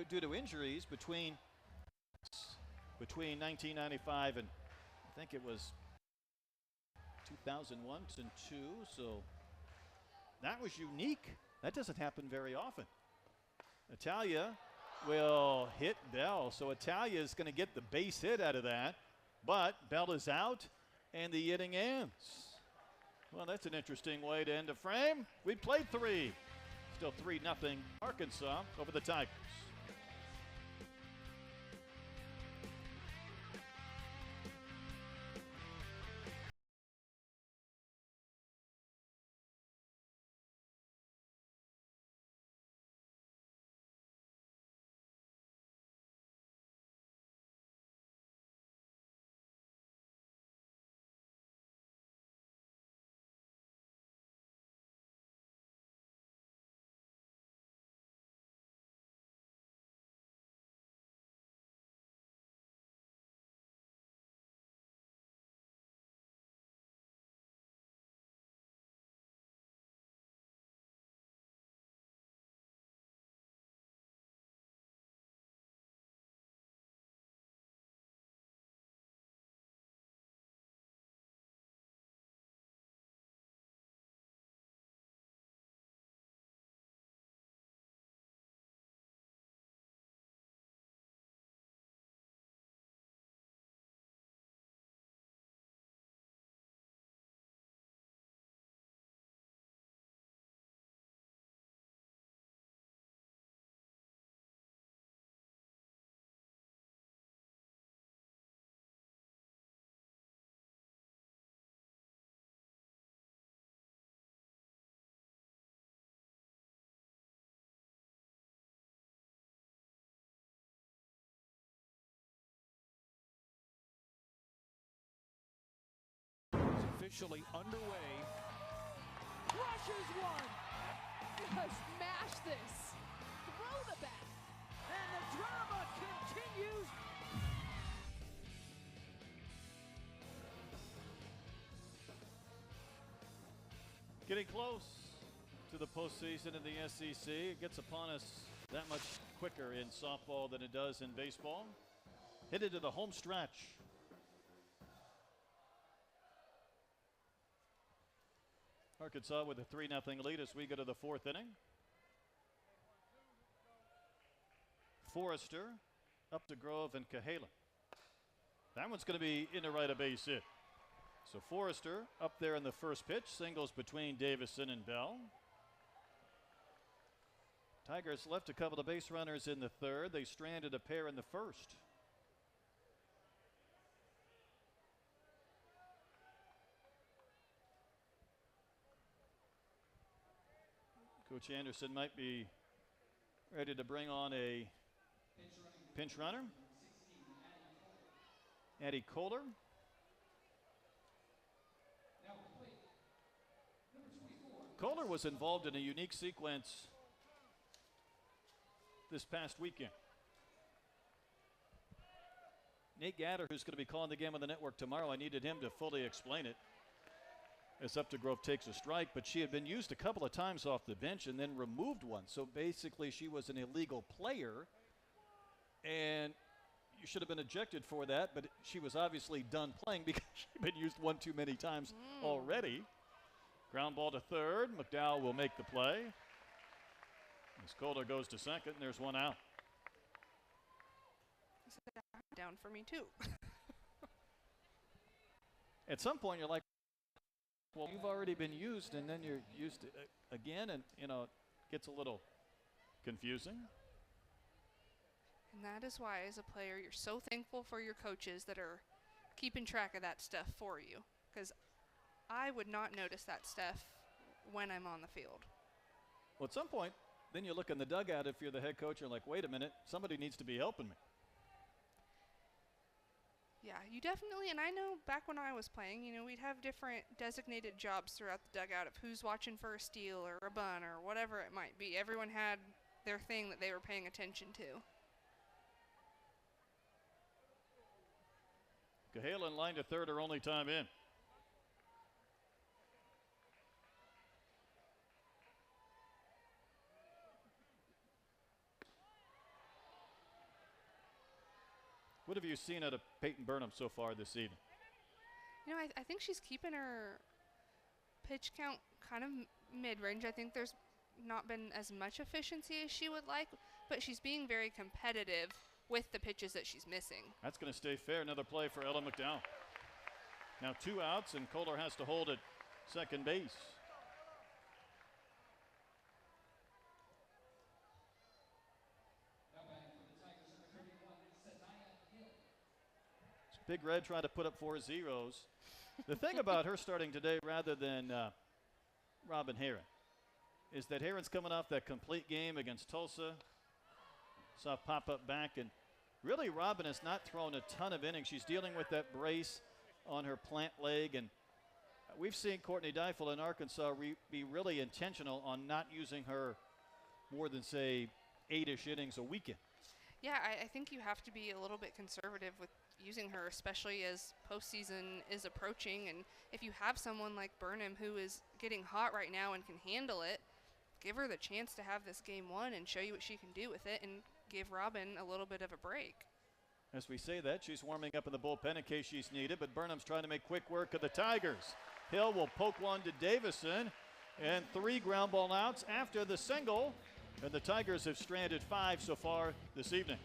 due to injuries between 1995 and I think it was 2001 and 2, so that was unique. That doesn't happen very often. Italia will hit Bell, so Italia is going to get the base hit out of that, but Bell is out, and the inning ends. Well, that's an interesting way to end a frame. We played 3. Still 3-0 Arkansas over the Tigers. officially underway. Crushes one. Smash this. Throw the bat. And the drama continues. Getting close to the postseason in the SEC. It gets upon us that much quicker in softball than it does in baseball. Headed to the home stretch. Arkansas with a 3-0 lead as we go to the fourth inning. Forrester up to Grove and Cahalan. That one's going to be in the right of base hit. So Forrester up there in the first pitch, singles between Davison and Bell. Tigers left a couple of base runners in the third. They stranded a pair in the first. Coach Anderson might be ready to bring on a pinch runner. Addie Kohler. Kohler was involved in a unique sequence this past weekend. Nate Gatter, who's going to be calling the game on the network tomorrow, I needed him to fully explain it. As Updegrove takes a strike, but she had been used a couple of times off the bench and then removed one. So basically she was an illegal player, and you should have been ejected for that, but she was obviously done playing because she'd been used one too many times already. Ground ball to third. McDowell will make the play. As Kohler goes to second, and there's one out. Down for me too. At some point, you're like, well, you've already been used, and then you're used again, and, you know, it gets a little confusing. And that is why, as a player, you're so thankful for your coaches that are keeping track of that stuff for you. Because I would not notice that stuff when I'm on the field. Well, at some point, then you look in the dugout if you're the head coach, you're like, wait a minute, somebody needs to be helping me. Yeah, you definitely, and I know back when I was playing, you know, we'd have different designated jobs throughout the dugout of who's watching for a steal or a bunt or whatever it might be. Everyone had their thing that they were paying attention to. Cahalan line to third, her only time in. What have you seen out of Peyton Burnham so far this evening? You know, I think she's keeping her pitch count kind of mid-range. I think there's not been as much efficiency as she would like, but she's being very competitive with the pitches that she's missing. That's going to stay fair. Another play for Ella McDowell. Now 2 outs, and Kohler has to hold at second base. Big Red trying to put up 4 zeros. The thing about her starting today rather than Robin Heron is that Heron's coming off that complete game against Tulsa. Saw pop up back, and really Robin has not thrown a ton of innings. She's dealing with that brace on her plant leg, and we've seen Courtney Deifel in Arkansas be really intentional on not using her more than, say, 8-ish innings a weekend. Yeah, I think you have to be a little bit conservative with using her, especially as postseason is approaching. And if you have someone like Burnham who is getting hot right now and can handle it, give her the chance to have this game won and show you what she can do with it, and give Robin a little bit of a break. As we say that, she's warming up in the bullpen in case she's needed, but Burnham's trying to make quick work of the Tigers. Hill will poke one to Davison, and 3 ground ball outs after the single, and the Tigers have stranded 5 so far this evening.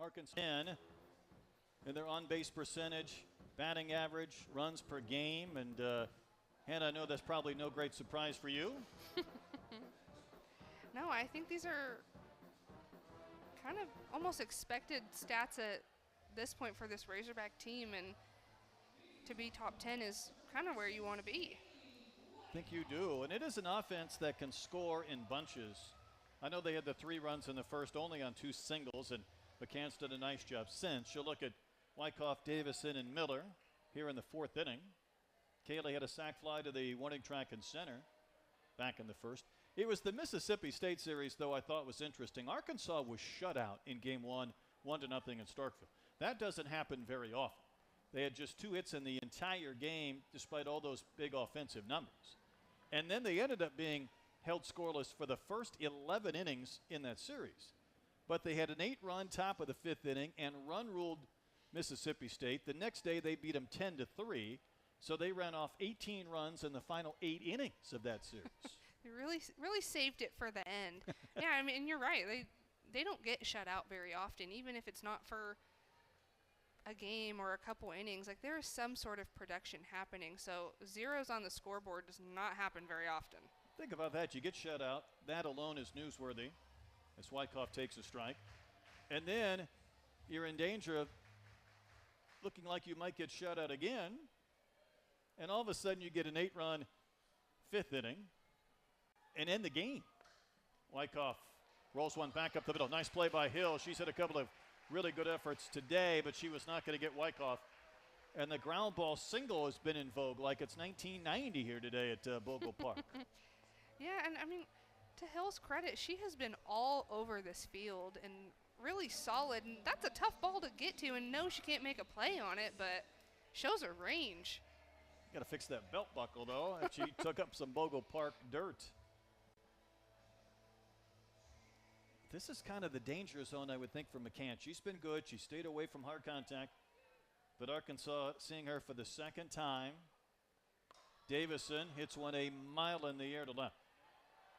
Arkansas 10 in their on-base percentage, batting average, runs per game, and Hannah, I know that's probably no great surprise for you. No, I think these are kind of almost expected stats at this point for this Razorback team, and to be top 10 is kind of where you want to be. I think you do, and it is an offense that can score in bunches. I know they had the 3 runs in the first only on 2 singles, and McCann's done a nice job since. You'll look at Wyckoff, Davison, and Miller here in the 4th inning. Kaylee had a sac fly to the warning track and center back in the first. It was the Mississippi State series, though, I thought was interesting. Arkansas was shut out in game 1, 1-0 in Starkville. That doesn't happen very often. They had just 2 hits in the entire game, despite all those big offensive numbers. And then they ended up being held scoreless for the first 11 innings in that series. But they had an 8-run top of the 5th inning and run-ruled Mississippi State. The next day they beat them 10-3, so they ran off 18 runs in the final 8 innings of that series. They really saved it for the end. Yeah, I mean, you're right. They don't get shut out very often, even if it's not for a game or a couple innings. Like, there is some sort of production happening. So zeros on the scoreboard does not happen very often. Think about that. You get shut out. That alone is newsworthy as Wyckoff takes a strike. And then you're in danger of looking like you might get shut out again. And all of a sudden you get an 8-run 5th inning and end the game. Wyckoff rolls one back up the middle. Nice play by Hill. She's had a couple of really good efforts today, but she was not going to get Wyckoff. And the ground ball single has been in vogue like it's 1990 here today at Bogle Park. Yeah, and I mean, to Hill's credit, she has been all over this field and really solid. And that's a tough ball to get to, and no, she can't make a play on it, but shows her range. Got to fix that belt buckle, though. She took up some Bogle Park dirt. This is kind of the danger zone, I would think, for McCann. She's been good. She stayed away from hard contact. But Arkansas seeing her for the 2nd time. Davison hits one a mile in the air to left.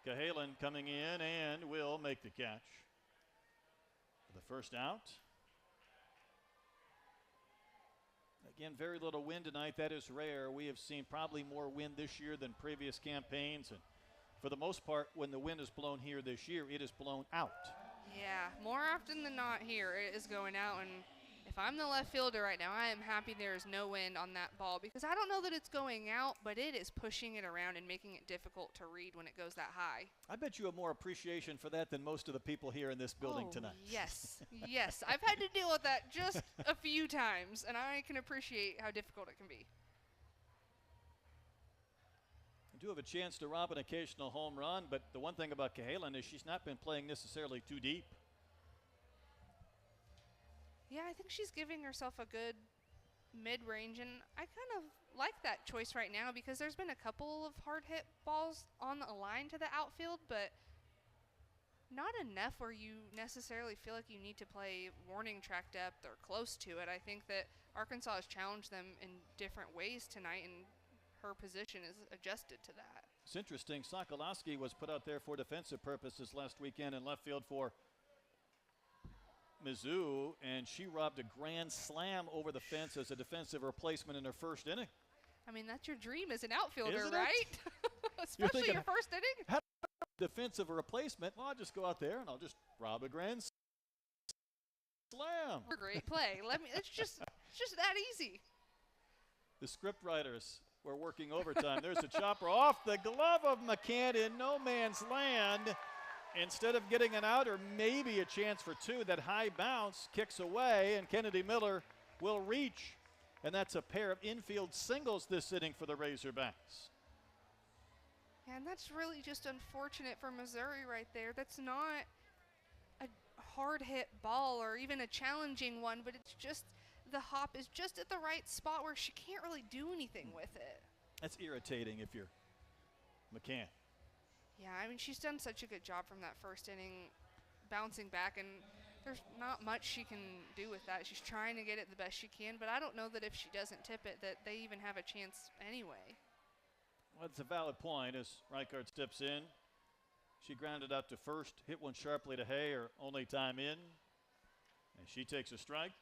Cahalan coming in and will make the catch. For the first out. Again, very little wind tonight. That is rare. We have seen probably more wind this year than previous campaigns. And for the most part, when the wind is blown here this year, it is blown out. Yeah, more often than not here, it is going out. And if I'm the left fielder right now, I am happy there is no wind on that ball, because I don't know that it's going out, but it is pushing it around and making it difficult to read when it goes that high. I bet you have more appreciation for that than most of the people here in this building tonight. Yes, yes. I've had to deal with that just a few times, and I can appreciate how difficult it can be. Do have a chance to rob an occasional home run, but the one thing about Cahalan is she's not been playing necessarily too deep. Yeah, I think she's giving herself a good mid-range, and I kind of like that choice right now because there's been a couple of hard-hit balls on the line to the outfield, but not enough where you necessarily feel like you need to play warning track depth or close to it. I think that Arkansas has challenged them in different ways tonight, and her position is adjusted to that. It's interesting. Sokolowski was put out there for defensive purposes last weekend in left field for Mizzou, and she robbed a grand slam over the fence as a defensive replacement in her first inning. I mean, that's your dream as an outfielder, Isn't it? Right? Especially your first inning. How defensive replacement? Well, I'll just go out there and I'll just rob a grand slam. Great play. It's just that easy. The script writers were working overtime. There's a chopper off the glove of McCann in no man's land. Instead of getting an out or maybe a chance for 2, that high bounce kicks away, and Kennedy Miller will reach. And that's a pair of infield singles this inning for the Razorbacks. And that's really just unfortunate for Missouri right there. That's not a hard hit ball or even a challenging one, but it's just the hop is just at the right spot where she can't really do anything with it. That's irritating if you're McCann. Yeah, I mean, she's done such a good job from that first inning, bouncing back, and there's not much she can do with that. She's trying to get it the best she can, but I don't know that if she doesn't tip it that they even have a chance anyway. Well, it's a valid point as Reichard steps in. She grounded out to first, hit one sharply to Hay, her only time in. And she takes a strike.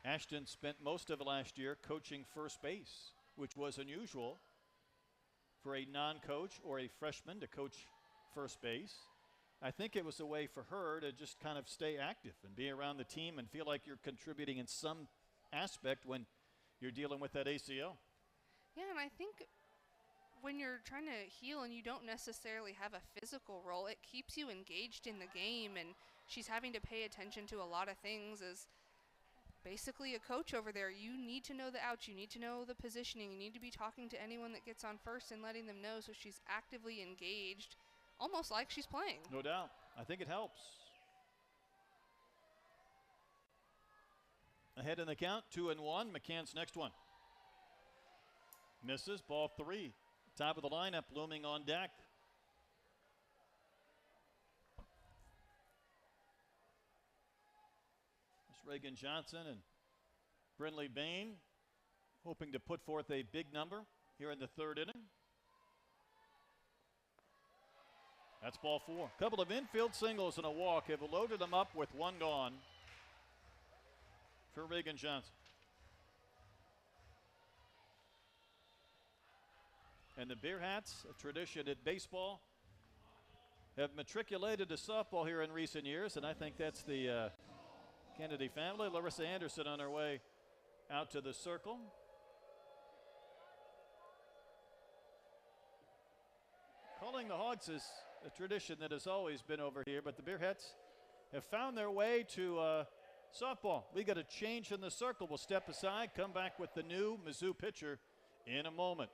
Ashton spent most of last year coaching first base, which was unusual for a non-coach or a freshman to coach first base. I think it was a way for her to just kind of stay active and be around the team and feel like you're contributing in some aspect when you're dealing with that ACL. Yeah, and I think when you're trying to heal and you don't necessarily have a physical role, it keeps you engaged in the game, and she's having to pay attention to a lot of things as basically a coach over there. You need to know the outs, you need to know the positioning, you need to be talking to anyone that gets on first and letting them know, so she's actively engaged, almost like she's playing. No doubt. I think it helps. Ahead in the count, 2-1. McCann's next one. Misses, ball 3. Top of the lineup looming on deck. It's Reagan Johnson and Brinley Bain hoping to put forth a big number here in the third inning. That's ball 4. Couple of infield singles and a walk have loaded them up with one gone for Reagan Johnson. And the Bearhats, a tradition at baseball, have matriculated to softball here in recent years, and I think that's the Kennedy family. Larissa Anderson on her way out to the circle. Calling the Hogs is a tradition that has always been over here, but the Bearhats have found their way to softball. We got a change in the circle. We'll step aside, come back with the new Mizzou pitcher in a moment.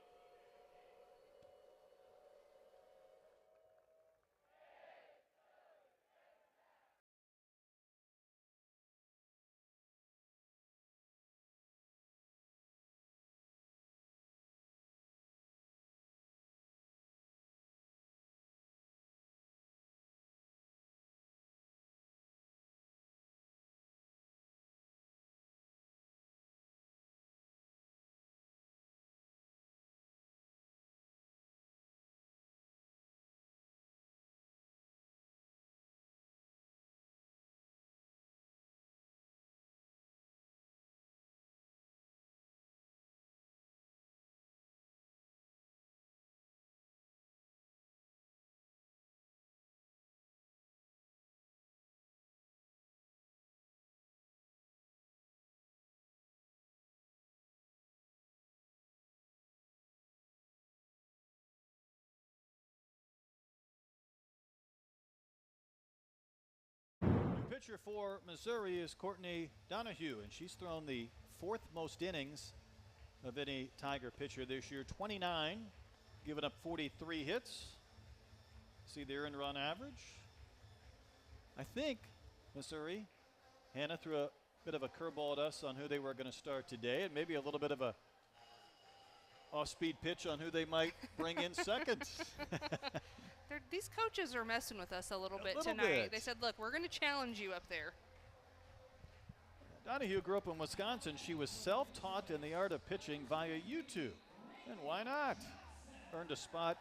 Pitcher for Missouri is Courtney Donahue, and she's thrown the 4th most innings of any Tiger pitcher this year. 29, giving up 43 hits. See the earned run average. I think Missouri, Hannah threw a bit of a curveball at us on who they were going to start today, and maybe a little bit of a off-speed pitch on who they might bring in second. These coaches are messing with us a little bit little tonight. bit. They said, look, we're going to challenge you up there. Donahue grew up in Wisconsin. She was self-taught in the art of pitching via YouTube. And why not? Earned a spot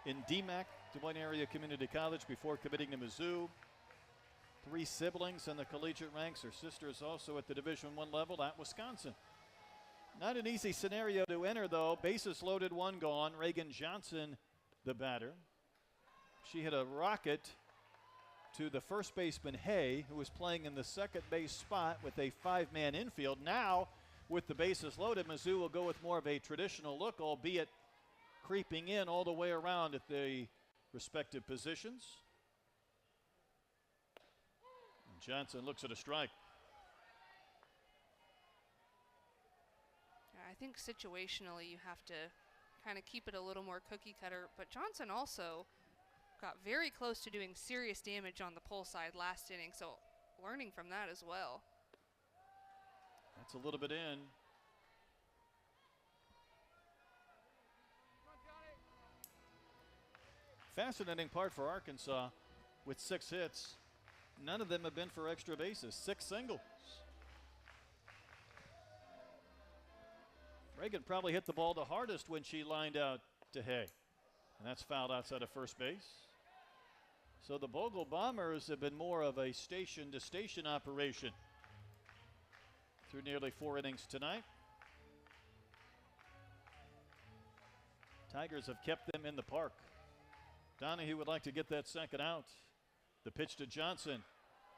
in DMAC, Des Moines Area Community College, before committing to Mizzou. 3 siblings in the collegiate ranks. Her sister is also at the Division I level at Wisconsin. Not an easy scenario to enter, though. Bases loaded, 1 gone. Reagan Johnson, the batter. She hit a rocket to the first baseman, Hay, who was playing in the second base spot with a 5-man infield. Now, with the bases loaded, Mizzou will go with more of a traditional look, albeit creeping in all the way around at the respective positions. And Johnson looks at a strike. I think situationally you have to kind of keep it a little more cookie cutter, but Johnson also got very close to doing serious damage on the pull side last inning, so learning from that as well. That's a little bit in. Fascinating part for Arkansas with 6 hits. None of them have been for extra bases. 6 singles. Reagan probably hit the ball the hardest when she lined out to Hay. And that's fouled outside of first base. So the Bogle Bombers have been more of a station-to-station operation through nearly 4 innings tonight. Tigers have kept them in the park. Donahue would like to get that second out. The pitch to Johnson.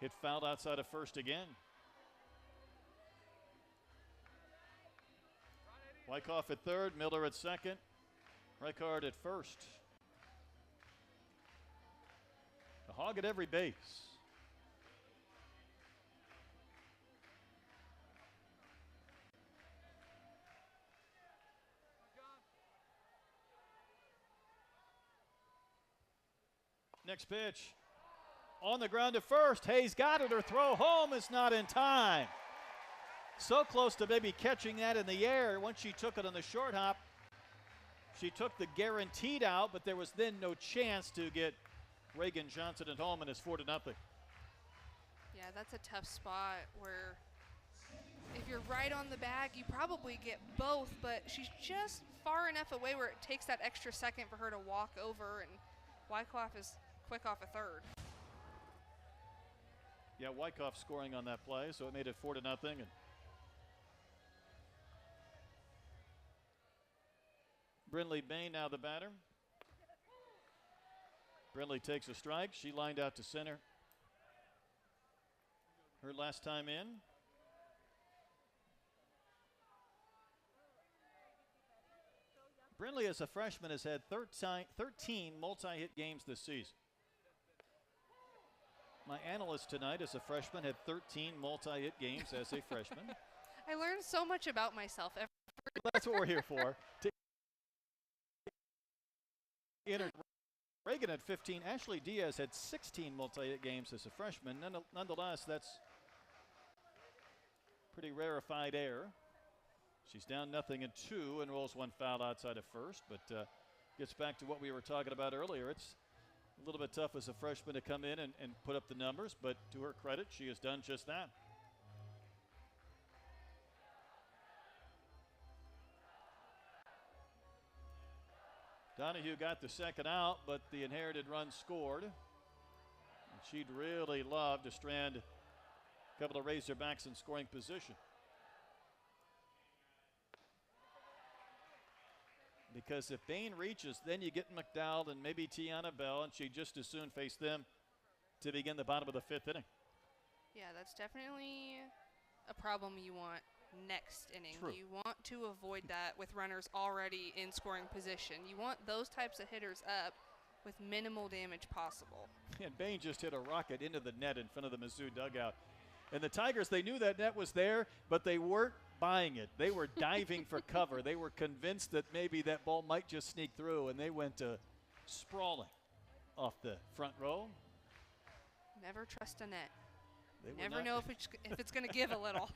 Hit fouled outside of first again. Wyckoff at third, Miller at second, Reichard at first. A hog at every base. Next pitch. On the ground to first. Hayes got it. Her throw home is not in time. So close to maybe catching that in the air. Once she took it on the short hop, she took the guaranteed out, but there was then no chance to get Reagan Johnson at home, and it's 4-0. Yeah, that's a tough spot where if you're right on the bag, you probably get both, but she's just far enough away where it takes that extra second for her to walk over, and Wyckoff is quick off a third. Yeah, Wyckoff scoring on that play, so it made it 4-0. And Brinley Bain now the batter. Brinley takes a strike. She lined out to center her last time in. Brinley, as a freshman, has had 13 multi-hit games this season. My analyst tonight, as a freshman, had 13 multi-hit games as a freshman. I learned so much about myself. That's what we're here for. Reagan had 15. Ashley Diaz had 16 multi-hit games as a freshman. Nonetheless, that's pretty rarefied air. She's down 0-2 and rolls one foul outside of first, but gets back to what we were talking about earlier. It's a little bit tough as a freshman to come in and put up the numbers, but to her credit, she has done just that. Donahue got the second out, but the inherited run scored. And she'd really love to strand a couple of Razorbacks in scoring position. Because if Bain reaches, then you get McDowell and maybe Tiana Bell, and she'd just as soon face them to begin the bottom of the 5th inning. Yeah, that's definitely a problem you want next inning. True. You want to avoid that with runners already in scoring position. You want those types of hitters up with minimal damage possible. And Bain just hit a rocket into the net in front of the Mizzou dugout. And the Tigers, they knew that net was there, but they weren't buying it. They were diving for cover. They were convinced that maybe that ball might just sneak through, and they went sprawling off the front row. Never trust a net. They Never know if it's going to give a little.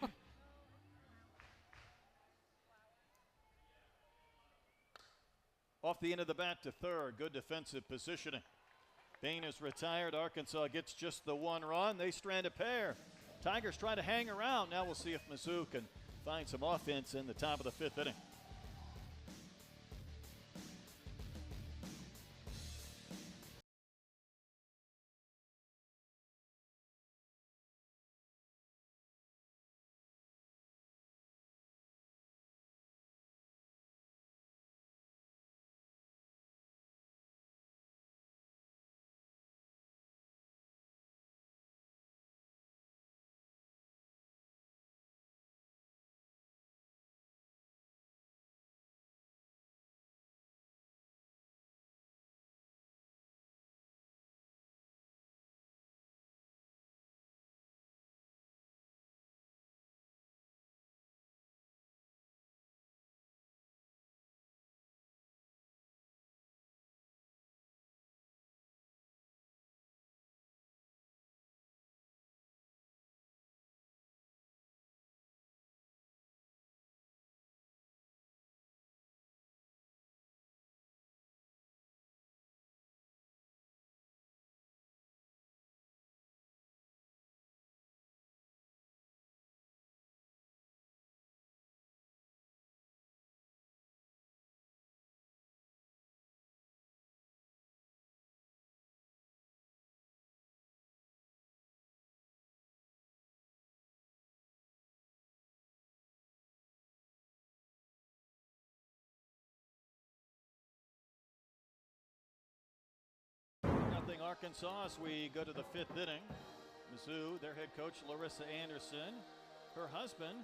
Off the end of the bat to third. Good defensive positioning. Bain is retired. Arkansas gets just the one run. They strand a pair. Tigers try to hang around. Now we'll see if Mizzou can find some offense in the top of the 5th inning. Arkansas as we go to the 5th inning. Mizzou, their head coach, Larissa Anderson. Her husband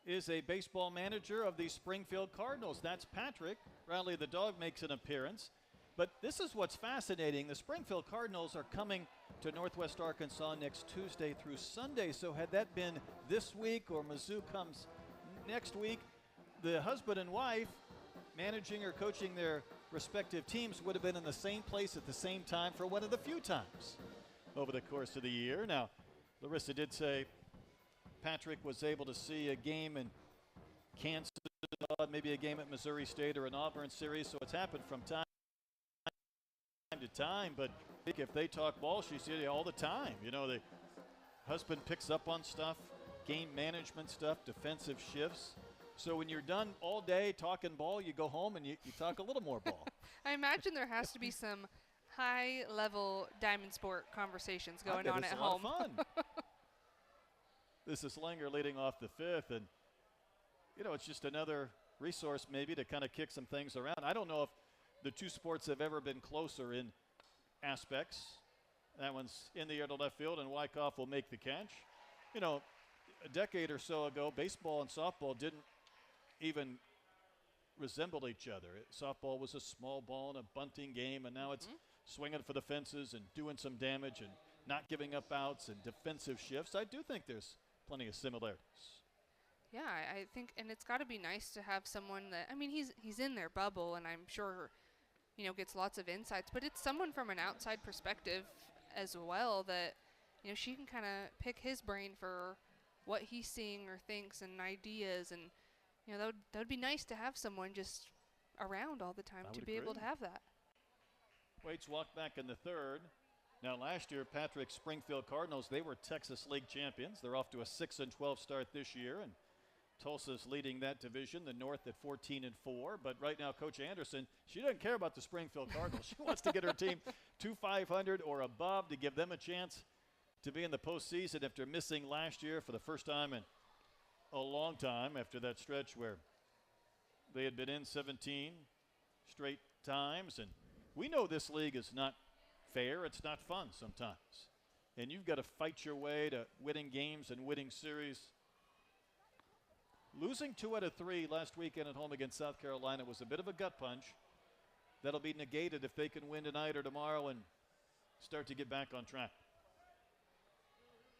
is a baseball manager of the Springfield Cardinals. That's Patrick. Riley the dog makes an appearance. But this is what's fascinating. The Springfield Cardinals are coming to Northwest Arkansas next Tuesday through Sunday. So had that been this week or Mizzou comes next week, the husband and wife managing or coaching their respective teams would have been in the same place at the same time for one of the few times over the course of the year. Now, Larissa did say Patrick was able to see a game in Kansas, maybe a game at Missouri State or an Auburn series, so it's happened from time to time. But I think if they talk ball, she said all the time. You know, the husband picks up on stuff, game management stuff, defensive shifts. So when you're done all day talking ball, you go home and you talk a little more ball. I imagine there has to be some high-level diamond sport conversations going on at home. It's a lot of fun. This is Langer leading off the 5th, and you know, it's just another resource maybe to kind of kick some things around. I don't know if the two sports have ever been closer in aspects. That one's in the air to left field, and Wyckoff will make the catch. You know, a decade or so ago, baseball and softball didn't even resemble each other. Softball was a small ball and a bunting game, and now it's swinging for the fences and doing some damage and not giving up outs and defensive shifts. I do think there's plenty of similarities. Yeah, I think, and it's got to be nice to have someone that, I mean, he's in their bubble, and I'm sure, you know, gets lots of insights, but it's someone from an outside perspective as well that, you know, she can kind of pick his brain for what he's seeing or thinks and ideas, and, you know, that would be nice to have someone just around all the time to be able to have that. Waits walk back in the 3rd. Now, last year, Patrick Springfield Cardinals, they were Texas League champions. They're off to a 6-12 start this year, and Tulsa's leading that division, the North at 14-4. But right now, Coach Anderson, she doesn't care about the Springfield Cardinals. She wants to get her team to 500 or above to give them a chance to be in the postseason after missing last year for the first time in a long time after that stretch where they had been in 17 straight times. And we know this league is not fair. It's not fun sometimes. And you've got to fight your way to winning games and winning series. Losing 2 out of 3 last weekend at home against South Carolina was a bit of a gut punch. That'll be negated if they can win tonight or tomorrow and start to get back on track.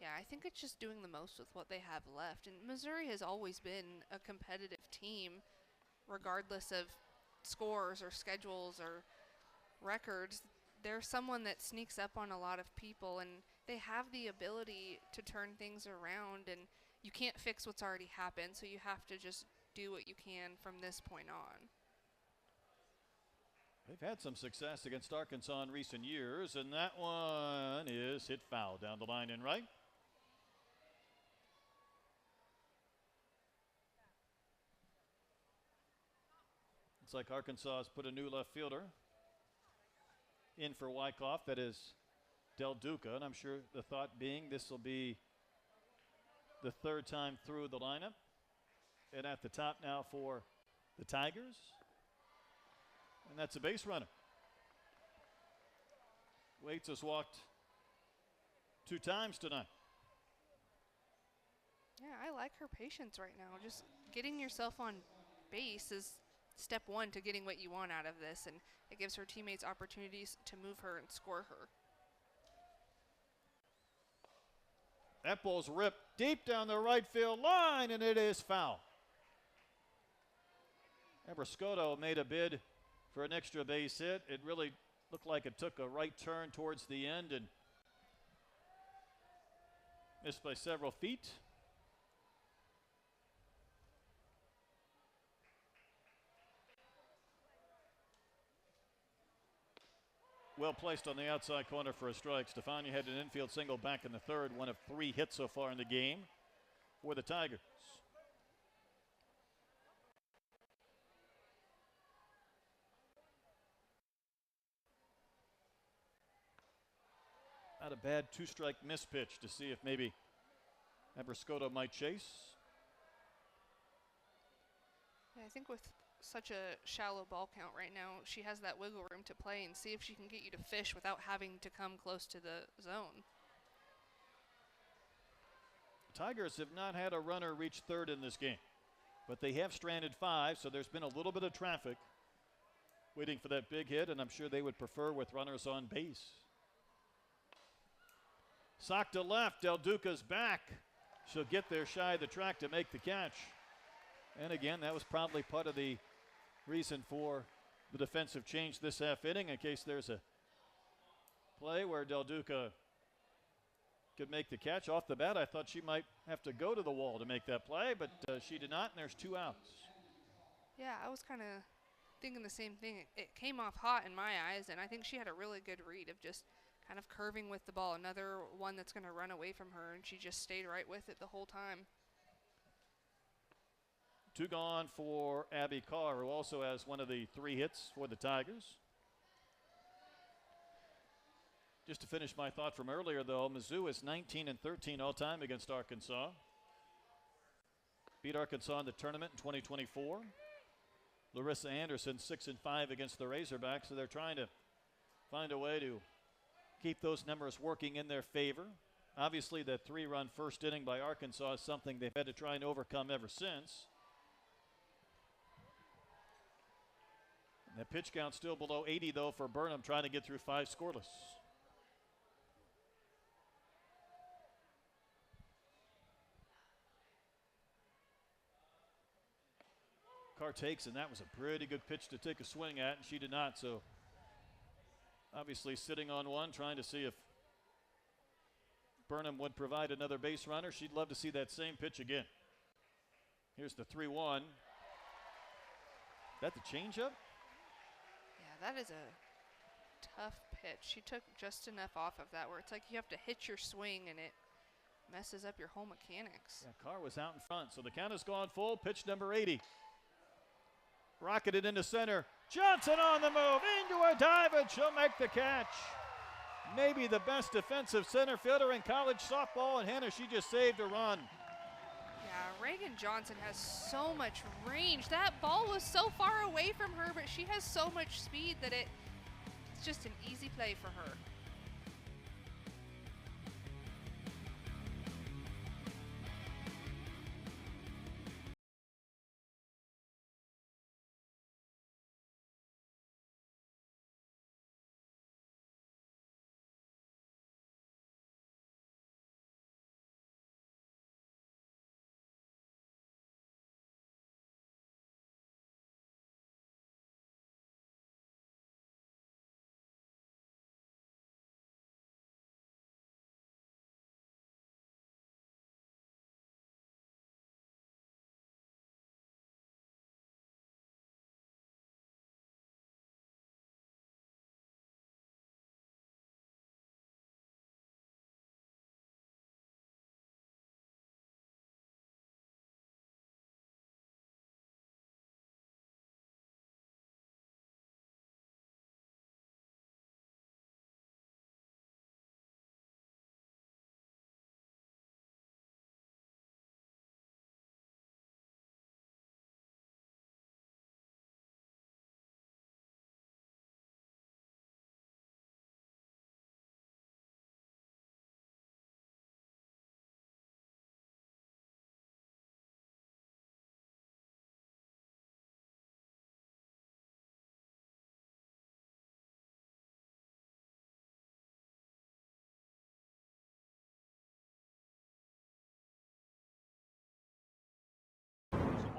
Yeah, I think it's just doing the most with what they have left. And Missouri has always been a competitive team, regardless of scores or schedules or records. They're someone that sneaks up on a lot of people, and they have the ability to turn things around, and you can't fix what's already happened, so you have to just do what you can from this point on. They've had some success against Arkansas in recent years, and that one is hit foul down the line and right. Looks like Arkansas has put a new left fielder in for Wyckoff. That is Del Duca, and I'm sure the thought being this will be the 3rd time through the lineup. And at the top now for the Tigers, and that's a base runner. Waits has walked 2 times tonight. Yeah, I like her patience right now. Just getting yourself on base is step 1 to getting what you want out of this, and it gives her teammates opportunities to move her and score her. That ball's ripped deep down the right field line, and it is foul. Abrascoto made a bid for an extra base hit. It really looked like it took a right turn towards the end and missed by several feet. Well placed on the outside corner for a strike. Stefania had an infield single back in the 3rd, one of 3 hits so far in the game for the Tigers. Not a bad 2-strike miss pitch to see if maybe Abrascoto might chase. Yeah, I think with such a shallow ball count right now. She has that wiggle room to play and see if she can get you to fish without having to come close to the zone. Tigers have not had a runner reach third in this game, but they have stranded 5, so there's been a little bit of traffic waiting for that big hit, and I'm sure they would prefer with runners on base. Sock to left, Del Duca's back. She'll get there shy of the track to make the catch. And again, that was probably part of the reason for the defensive change this half inning, in case there's a play where Del Duca could make the catch. Off the bat, I thought she might have to go to the wall to make that play, but she did not, and there's 2 outs. Yeah, I was kind of thinking the same thing. It came off hot in my eyes, and I think she had a really good read of just kind of curving with the ball. Another one that's going to run away from her, and she just stayed right with it the whole time. 2 gone for Abby Carr, who also has one of the 3 hits for the Tigers. Just to finish my thought from earlier, though, Mizzou is 19-13 all-time against Arkansas. Beat Arkansas in the tournament in 2024. Larissa Anderson 6-5 against the Razorbacks, so they're trying to find a way to keep those numbers working in their favor. Obviously, that 3-run first inning by Arkansas is something they've had to try and overcome ever since. And the pitch count still below 80, though, for Burnham, trying to get through 5 scoreless. Carr takes, and that was a pretty good pitch to take a swing at, and she did not. So obviously sitting on one, trying to see if Burnham would provide another base runner. She'd love to see that same pitch again. Here's the 3-1. That the changeup? Yeah, that is a tough pitch. She took just enough off of that where it's like you have to hit your swing and it messes up your whole mechanics. Yeah, Carr was out in front, so the count has gone full. Pitch number 80. Rocketed into center. Johnson on the move. Into a dive, and she'll make the catch. Maybe the best defensive center fielder in college softball, and Hannah, she just saved a run. Yeah, Reagan Johnson has so much range. That ball was so far away from her, but she has so much speed that it's just an easy play for her.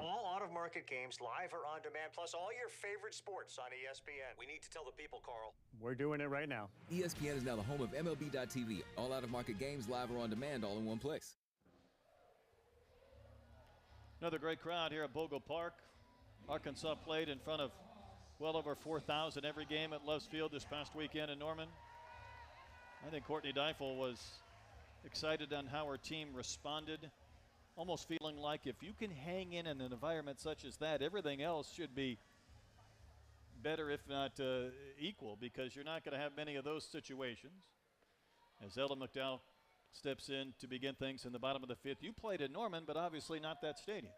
All out-of-market games, live or on demand, plus all your favorite sports on ESPN. We need to tell the people, Carl. We're doing it right now. ESPN is now the home of MLB.tv. All out-of-market games, live or on demand, all in one place. Another great crowd here at Bogle Park. Arkansas played in front of well over 4,000 every game at Loves Field this past weekend in Norman. I think Courtney Deifel was excited on how her team responded, almost feeling like if you can hang in an environment such as that, everything else should be better, if not equal, because you're not going to have many of those situations. As Ella McDowell steps in to begin things in the bottom of the 5th. You played in Norman, but obviously not that stadium.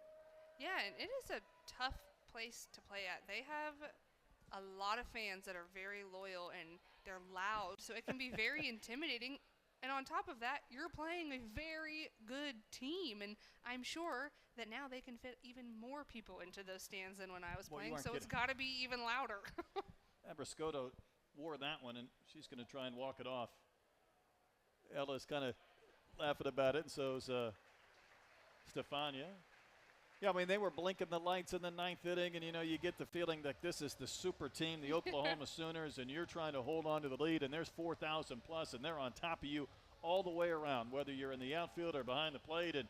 Yeah, and it is a tough place to play at. They have a lot of fans that are very loyal and they're loud, so it can be very intimidating. And on top of that, you're playing a very good team, and I'm sure that now they can fit even more people into those stands than when I was Well, you playing, aren't so it's kidding. got to be even louder. Abrascoto wore that one, and she's going to try and walk it off. Ella's kind of laughing about it, and so is Stefania. Yeah, I mean, they were blinking the lights in the ninth inning, and, you get the feeling that this is the super team, the Oklahoma Sooners, and you're trying to hold on to the lead, and there's 4,000 plus, and they're on top of you all the way around, whether you're in the outfield or behind the plate. And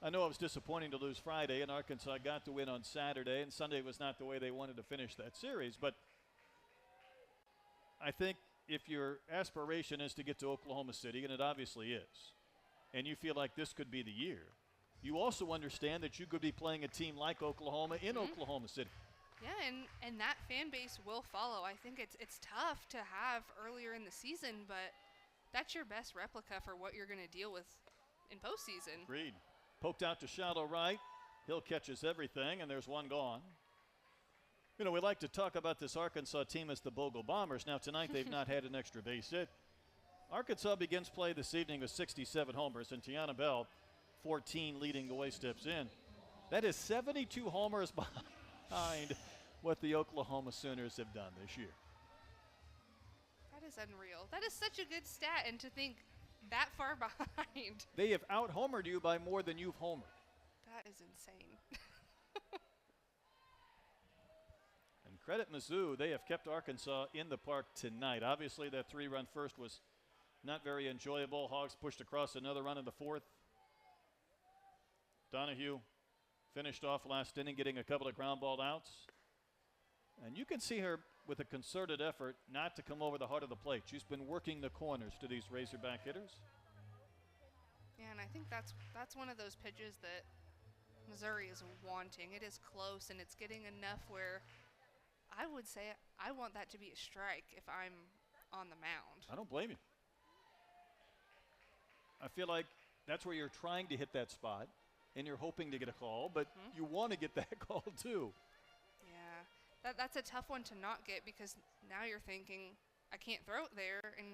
I know it was disappointing to lose Friday, and Arkansas got to win on Saturday, and Sunday was not the way they wanted to finish that series. But I think if your aspiration is to get to Oklahoma City, and it obviously is, and you feel like this could be the year, you also understand that you could be playing a team like Oklahoma in Oklahoma City. Yeah, and that fan base will follow. I think it's tough to have earlier in the season, but that's your best replica for what you're going to deal with in postseason. Agreed. Poked out to shallow right. Hill catches everything, and there's one gone. We like to talk about this Arkansas team as the Bogle Bombers. Now, tonight they've not had an extra base hit. Arkansas begins play this evening with 67 homers, and Tiana Bell, 14, leading the way, steps in. That is 72 homers behind what the Oklahoma Sooners have done this year. That is unreal. That is such a good stat, and to think that far behind. They have out-homered you by more than you've homered. That is insane. And credit Mizzou, they have kept Arkansas in the park tonight. Obviously, that 3-run first was not very enjoyable. Hogs pushed across another run in the fourth. Donahue finished off last inning, getting a couple of ground ball outs. And you can see her with a concerted effort not to come over the heart of the plate. She's been working the corners to these Razorback hitters. Yeah, and I think that's one of those pitches that Missouri is wanting. It is close, and it's getting enough where I would say I want that to be a strike if I'm on the mound. I don't blame you. I feel like that's where you're trying to hit that spot, and you're hoping to get a call, but you want to get that call too. Yeah, that's a tough one to not get because now you're thinking, I can't throw it there and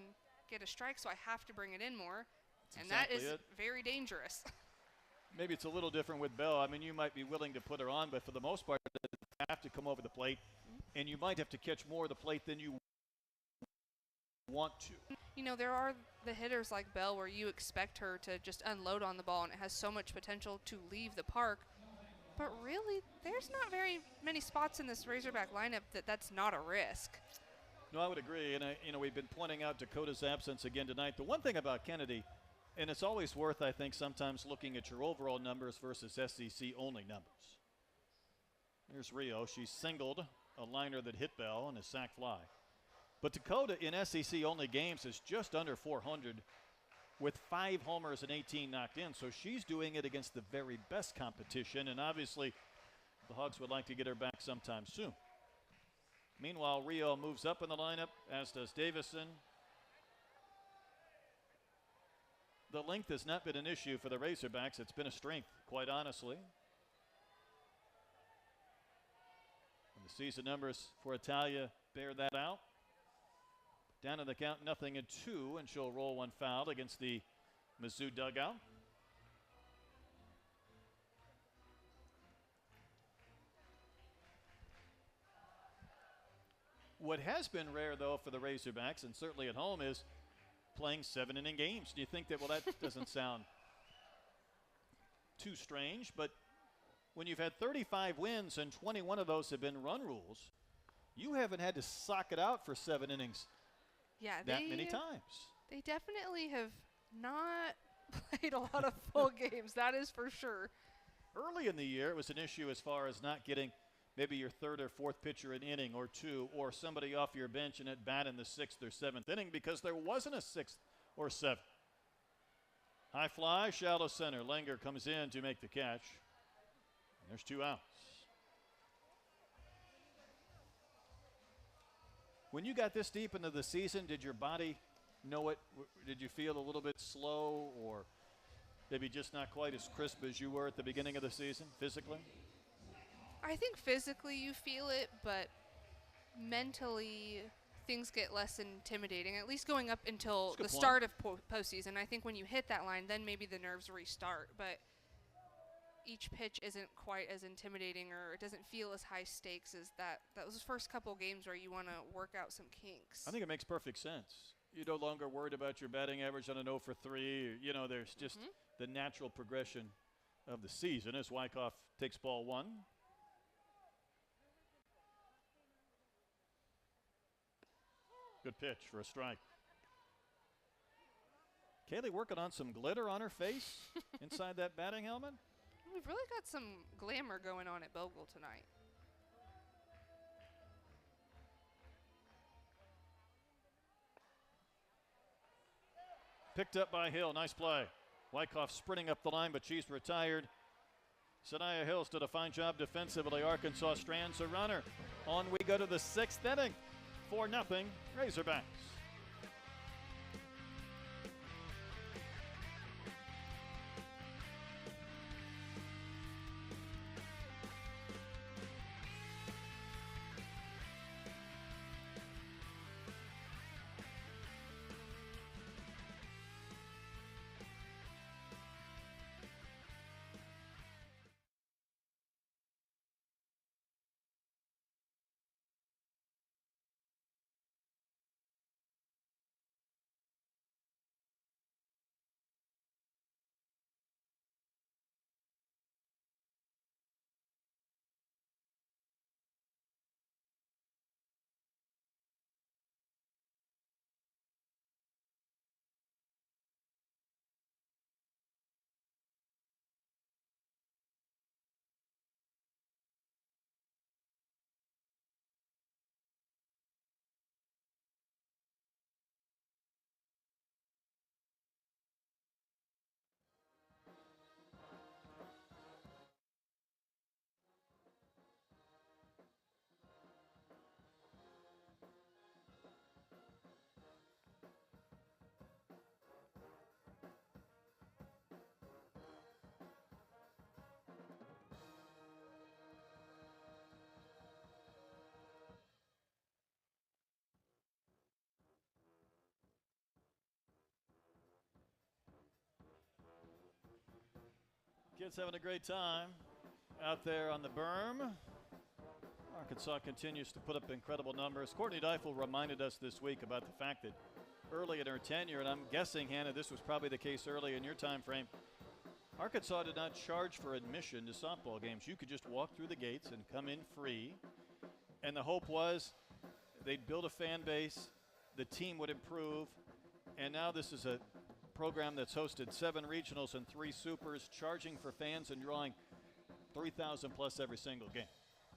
get a strike, so I have to bring it in more. That's and that exactly is it. very dangerous. Maybe it's a little different with Bell. I mean, you might be willing to put her on, but for the most part, you have to come over the plate, and you might have to catch more of the plate than you want to. There are the hitters like Bell where you expect her to just unload on the ball, and it has so much potential to leave the park. But really, there's not very many spots in this Razorback lineup that's not a risk. No, I would agree. And, we've been pointing out Dakota's absence again tonight. The one thing about Kennedy, and it's always worth, I think, sometimes looking at your overall numbers versus SEC-only numbers. Here's Rio. She singled a liner that hit Bell and a sac fly. But Dakota in SEC-only games is just under 400 with 5 homers and 18 knocked in. So she's doing it against the very best competition. And obviously, the Hogs would like to get her back sometime soon. Meanwhile, Rio moves up in the lineup, as does Davison. The length has not been an issue for the Razorbacks. It's been a strength, quite honestly. And the season numbers for Italia bear that out. Down in the count, 0-2, and she'll roll one foul against the Mizzou dugout. What has been rare, though, for the Razorbacks, and certainly at home, is playing 7-inning games. Do you think that, well, that doesn't sound too strange, but when you've had 35 wins and 21 of those have been run rules, you haven't had to sock it out for 7 innings that many times. They definitely have not played a lot of full games, that is for sure. Early in the year, it was an issue as far as not getting maybe your third or fourth pitcher an inning or two, or somebody off your bench and at bat in the 6th or 7th inning because there wasn't a 6th or 7th. High fly, shallow center. Langer comes in to make the catch. And there's 2 outs. When you got this deep into the season, did your body know it? Did you feel a little bit slow or maybe just not quite as crisp as you were at the beginning of the season physically? I think physically you feel it, but mentally things get less intimidating, at least going up until the start of postseason. I think when you hit that line, then maybe the nerves restart, but each pitch isn't quite as intimidating, or it doesn't feel as high stakes as those first couple games where you want to work out some kinks. I think it makes perfect sense. You're no longer worried about your batting average on an 0 for 3. You know, there's just the natural progression of the season as Wyckoff takes ball 1. Good pitch for a strike. Kaylee working on some glitter on her face inside that batting helmet. We've really got some glamour going on at Bogle tonight. Picked up by Hill. Nice play. Wyckoff sprinting up the line, but she's retired. Sanaya Hills did a fine job defensively. Arkansas strands a runner. On we go to the 6th inning. 4-0 Razorbacks. Kids having a great time out there on the berm. Arkansas continues to put up incredible numbers. Courtney Deifel reminded us this week about the fact that early in her tenure, and I'm guessing, Hannah, this was probably the case early in your time frame, Arkansas did not charge for admission to softball games. You could just walk through the gates and come in free. And the hope was they'd build a fan base, the team would improve, and now this is a program that's hosted 7 regionals and 3 supers, charging for fans and drawing 3,000 plus every single game.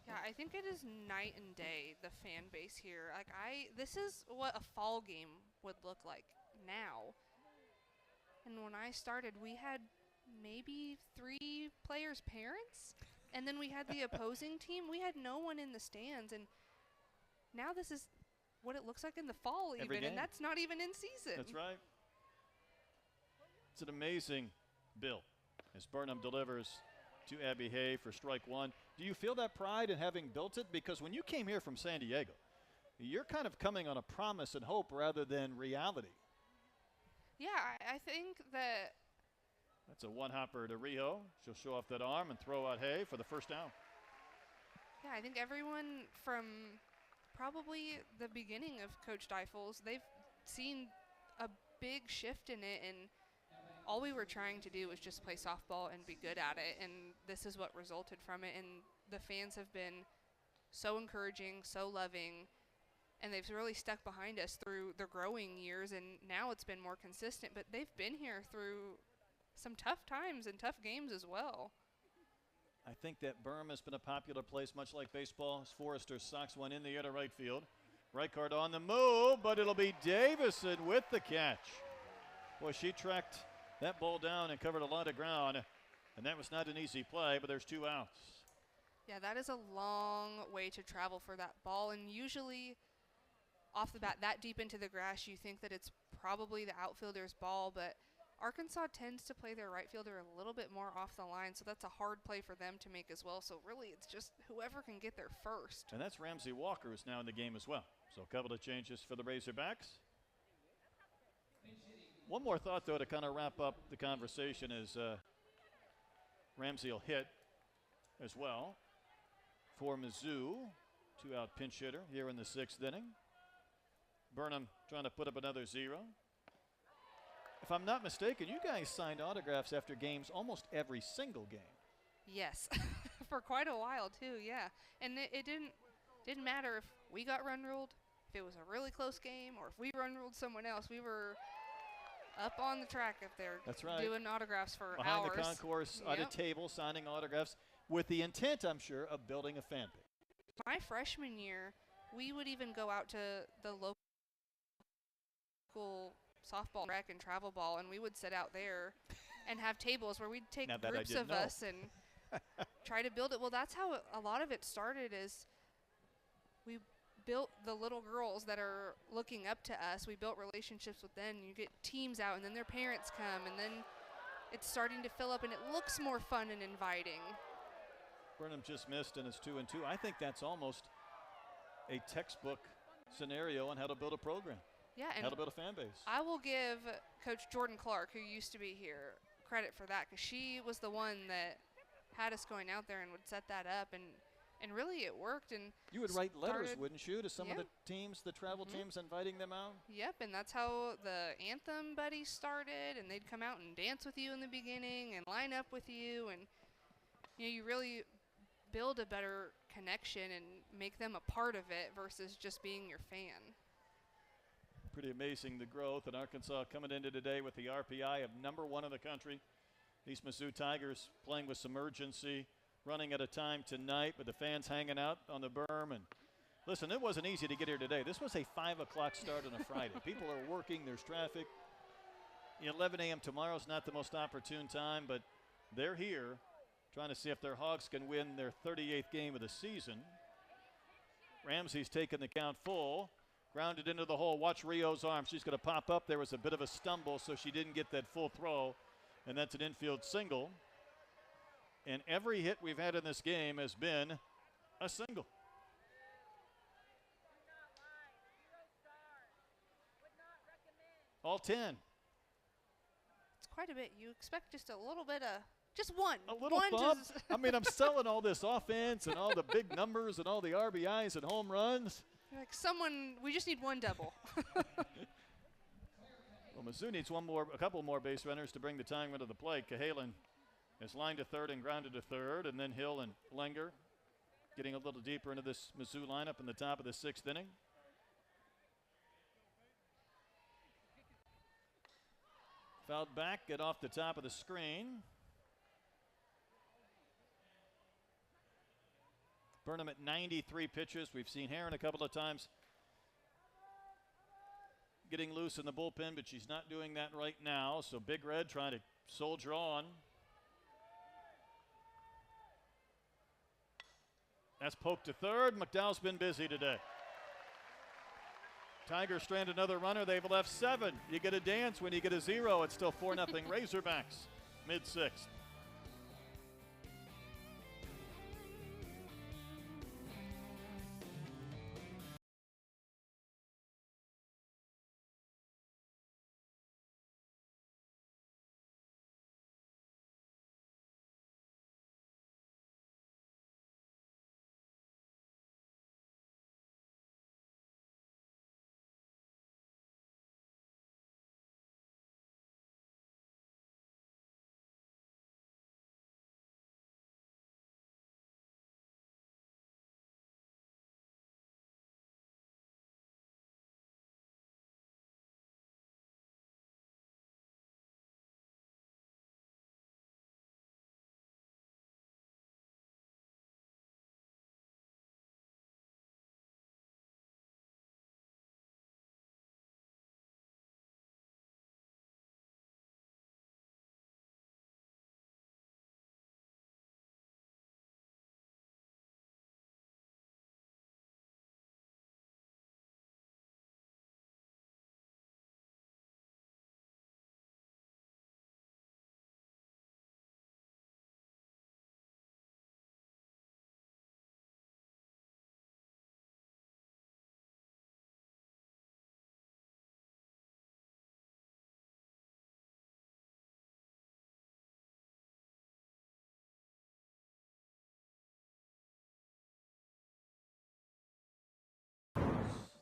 Yeah, I think it is night and day, the fan base here. This is what a fall game would look like now. And when I started, we had maybe 3 players' parents, and then we had the opposing team. We had no one in the stands, and now this is what it looks like in the fall even, and that's not even in season. That's right. It's an amazing bill as Burnham delivers to Abby Hay for strike 1. Do you feel that pride in having built it? Because when you came here from San Diego, you're kind of coming on a promise and hope rather than reality. Yeah, I think that. That's a one-hopper to Rijo. She'll show off that arm and throw out Hay for the first down. Yeah, I think everyone from probably the beginning of Coach Deifel's, they've seen a big shift in it, and all we were trying to do was just play softball and be good at it, and this is what resulted from it. And the fans have been so encouraging, so loving, and they've really stuck behind us through the growing years, and now it's been more consistent. But they've been here through some tough times and tough games as well. I think that berm has been a popular place, much like baseball, as Forrester socks one in the air to right field. Reichard on the move, but it'll be Davison with the catch. Boy, she tracked that ball down and covered a lot of ground, and that was not an easy play, but there's 2 outs. Yeah, that is a long way to travel for that ball, and usually off the bat that deep into the grass you think that it's probably the outfielder's ball, but Arkansas tends to play their right fielder a little bit more off the line, so that's a hard play for them to make as well. So really, it's just whoever can get there first. And that's Ramsey Walker, who's now in the game as well. So a couple of changes for the Razorbacks. One more thought, though, to kind of wrap up the conversation is Ramsey will hit as well for Mizzou. 2-out pinch hitter here in the 6th inning. Burnham trying to put up another 0. If I'm not mistaken, you guys signed autographs after games almost every single game. Yes, for quite a while too. Yeah, and it didn't matter if we got run ruled, if it was a really close game, or if we run ruled someone else. We were up on the track up there. That's right. Doing autographs for Behind hours. the concourse at a table, signing autographs with the intent, I'm sure, of building a fan base. My freshman year, we would even go out to the local softball rec and travel ball, and we would sit out there and have tables where we'd take groups of us and try to build it. Well, that's how a lot of it started. Is we built the little girls that are looking up to us. We built relationships with them. You get teams out, and then their parents come, and then it's starting to fill up, and it looks more fun and inviting. Burnham just missed, and it's 2-2. I think that's almost a textbook scenario on how to build a program. Yeah, and how to build a fan base. I will give Coach Jordan Clark, who used to be here, credit for that, because she was the one that had us going out there and would set that up, and really it worked. And you would write letters, wouldn't you, to some of the teams, the travel teams, inviting them out? Yep, and that's how the anthem buddies started, and they'd come out and dance with you in the beginning and line up with you, and you really build a better connection and make them a part of it versus just being your fan. Pretty amazing, the growth. And Arkansas coming into today with the RPI of #1 in the country. These Mizzou Tigers playing with some urgency, running at a time tonight with the fans hanging out on the berm. And listen, it wasn't easy to get here today. This was a 5 o'clock start on a Friday. People are working, there's traffic. 11 a.m. tomorrow's not the most opportune time, but they're here trying to see if their Hogs can win their 38th game of the season. Ramsey's taking the count full. Grounded into the hole. Watch Rio's arm. She's going to pop up. There was a bit of a stumble, so she didn't get that full throw. And that's an infield single. And every hit we've had in this game has been a single. All 10. It's quite a bit. You expect just a little bit of, just one. A little bump. I mean, I'm selling all this offense and all the big numbers and all the RBIs and home runs. Like we just need one double. Well, Mizzou needs a couple more base runners to bring the tying run to the plate. Cahalan is lined to third and grounded to third, and then Hill and Lenger getting a little deeper into this Mizzou lineup in the top of the 6th inning. Fouled back, get off the top of the screen. Burnham at 93 pitches. We've seen Heron a couple of times getting loose in the bullpen, but she's not doing that right now. So Big Red trying to soldier on. That's poked to third. McDowell's been busy today. Tigers strand another runner. They've left 7. You get a dance when you get a 0. It's still 4-0 Razorbacks, mid-6th.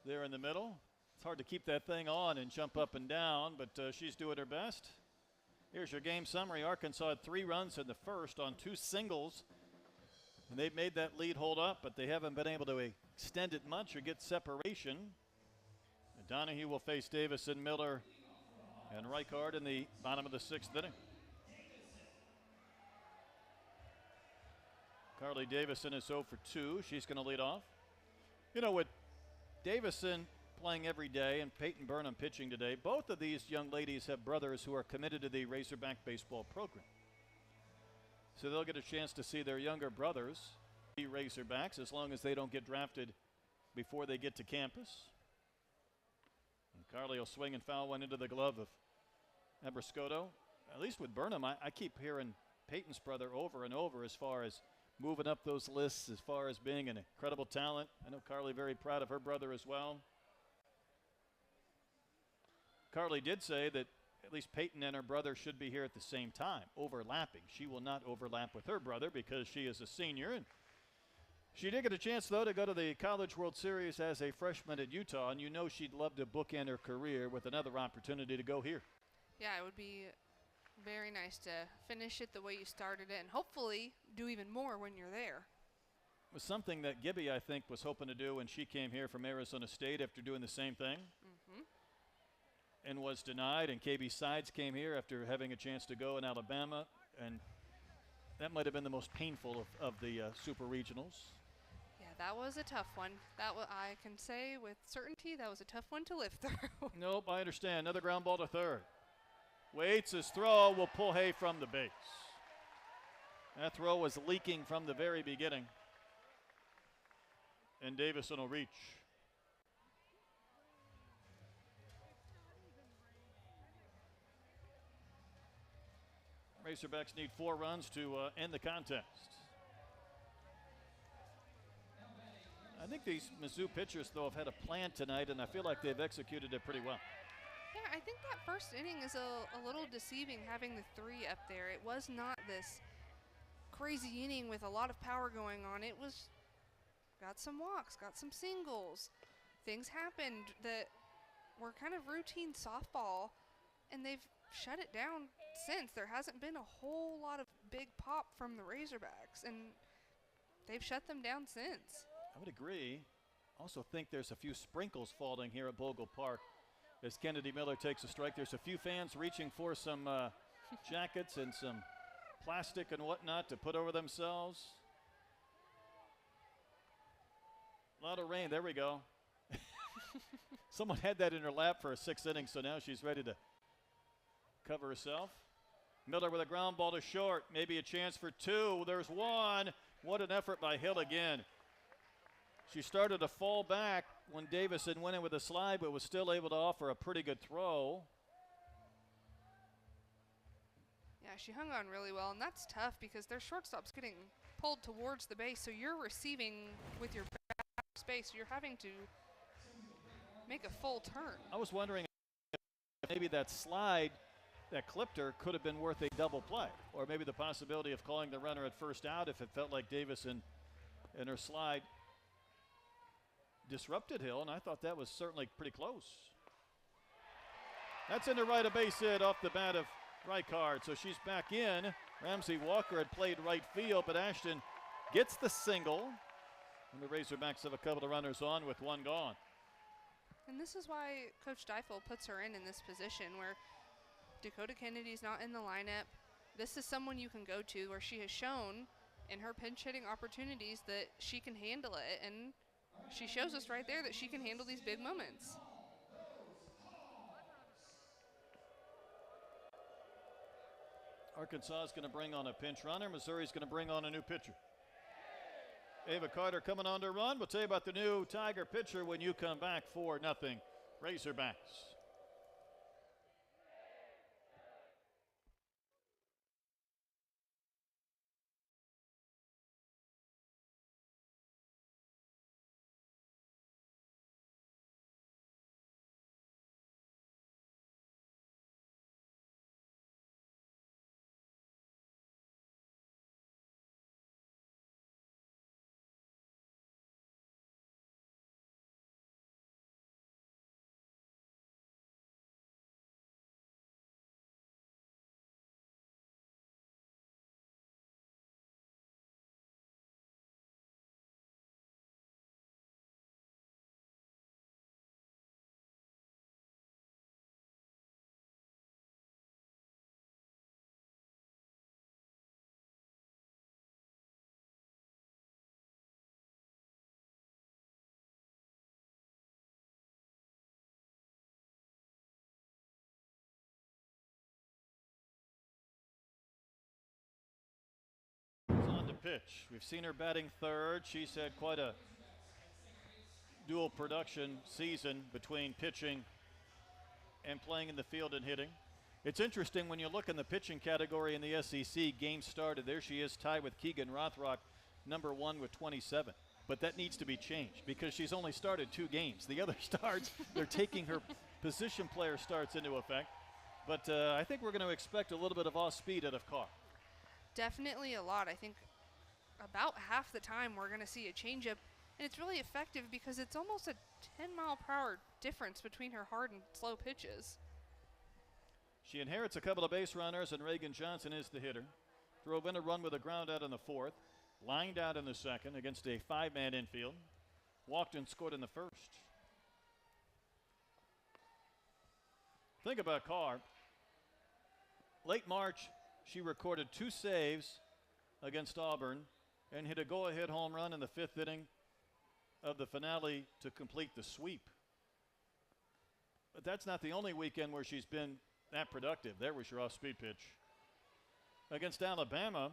there in the middle. It's hard to keep that thing on and jump up and down, but she's doing her best. Here's your game summary. Arkansas had 3 runs in the first on 2 singles, and they've made that lead hold up, but they haven't been able to extend it much or get separation. And Donahue will face Davison, Miller, and Reichard in the bottom of the 6th inning. Carly Davison is 0 for 2. She's going to lead off. You know, with Davison playing every day and Peyton Burnham pitching today, both of these young ladies have brothers who are committed to the Razorback baseball program. So they'll get a chance to see their younger brothers be Razorbacks as long as they don't get drafted before they get to campus. And Carly will swing and foul one into the glove of Abrascoto. At least with Burnham, I keep hearing Peyton's brother over and over as far as moving up those lists, as far as being an incredible talent. I know Carly very proud of her brother as well. Carly did say that at least Peyton and her brother should be here at the same time, overlapping. She will not overlap with her brother because she is a senior. And she did get a chance, though, to go to the College World Series as a freshman at Utah, and you know she'd love to bookend her career with another opportunity to go here. Yeah, it would be very nice to finish it the way you started it and hopefully do even more when you're there. It was something that Gibby, I think, was hoping to do when she came here from Arizona State after doing the same thing. And was denied, and KB Sides came here after having a chance to go in Alabama, and that might have been the most painful of the super regionals. Yeah, that was a tough one. I can say with certainty that was a tough one to live through. Nope, I understand. Another ground ball to third. Waits his throw, will pull Hay from the base. That throw was leaking from the very beginning, and Davison will reach. Razorbacks need 4 runs to end the contest. I think these Mizzou pitchers, though, have had a plan tonight, and I feel like they've executed it pretty well. Yeah, I think that first inning is a little deceiving, having the 3 up there. It was not this crazy inning with a lot of power going on. It was got some walks, got some singles. Things happened that were kind of routine softball, and they've shut it down since. There hasn't been a whole lot of big pop from the Razorbacks, and they've shut them down since. I would agree. Also think there's a few sprinkles falling here at Bogle Park as Kennedy Miller takes a strike. There's a few fans reaching for some jackets and some plastic and whatnot to put over themselves. A lot of rain. There we go. Someone had that in her lap for a 6th inning, so now she's ready to cover herself. Miller with a ground ball to short. Maybe a chance for 2. There's 1. What an effort by Hill again. She started to fall back when Davison went in with a slide, but was still able to offer a pretty good throw. Yeah, she hung on really well, and that's tough because their shortstop's getting pulled towards the base, so you're receiving with your back space. You're having to make a full turn. I was wondering if maybe that slide that clipped her could have been worth a double play, or maybe the possibility of calling the runner at first out if it felt like Davison and her slide disrupted Hill, and I thought that was certainly pretty close. That's into right, a base hit off the bat of Reichard, so she's back in. Ramsey Walker had played right field, but Ashton gets the single, and the Razorbacks have a couple of runners on with 1 gone. And this is why Coach Deifel puts her in this position where Dakota Kennedy's not in the lineup. This is someone you can go to where she has shown in her pinch hitting opportunities that she can handle it, and she shows us right there that she can handle these big moments. Arkansas is going to bring on a pinch runner. Missouri's going to bring on a new pitcher. Ava Carter coming on to run. We'll tell you about the new Tiger pitcher when you come back. 4-0 Razorbacks. pitch. We've seen her batting third. She's had quite a dual production season between pitching and playing in the field and hitting. It's interesting when you look in the pitching category in the SEC, games started. There she is tied with Keegan Rothrock, number 1 with 27. But that needs to be changed because she's only started 2 games. The other starts, they're taking her position player starts into effect. But I think we're going to expect a little bit of off speed out of Carr. Definitely a lot. I think about half the time we're going to see a changeup, and it's really effective because it's almost a 10-mile-per-hour difference between her hard and slow pitches. She inherits a couple of base runners, and Reagan Johnson is the hitter. Drove in a run with a ground out in the 4th, lined out in the 2nd against a 5-man infield, walked and scored in the 1st. Think about Carr. Late March, she recorded 2 saves against Auburn and hit a go-ahead home run in the 5th inning of the finale to complete the sweep. But that's not the only weekend where she's been that productive. There was your off-speed pitch. Against Alabama,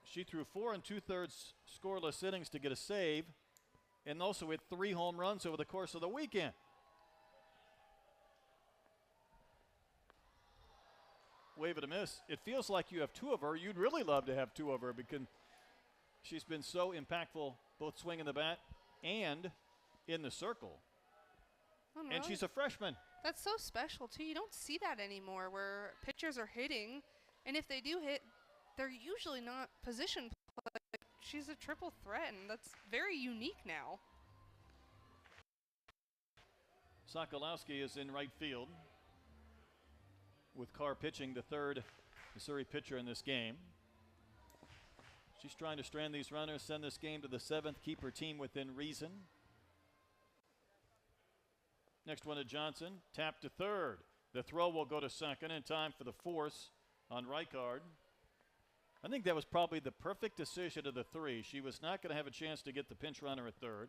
she threw 4 2/3 scoreless innings to get a save and also hit 3 home runs over the course of the weekend. Wave it a miss. It feels like you have 2 of her. You'd really love to have 2 of her because she's been so impactful, both swinging the bat and in the circle. Oh, And really? she's a freshman. That's so special, too. You don't see that anymore where pitchers are hitting, and if they do hit, they're usually not position play. She's a triple threat, and that's very unique now. Sokolowski is in right field with Carr pitching, the 3rd Missouri pitcher in this game. She's trying to strand these runners, send this game to the 7th, keep her team within reason. Next one to Johnson, tap to 3rd. The throw will go to 2nd in time for the force on Reichard. I think that was probably the perfect decision of the 3. She was not going to have a chance to get the pinch runner at 3rd.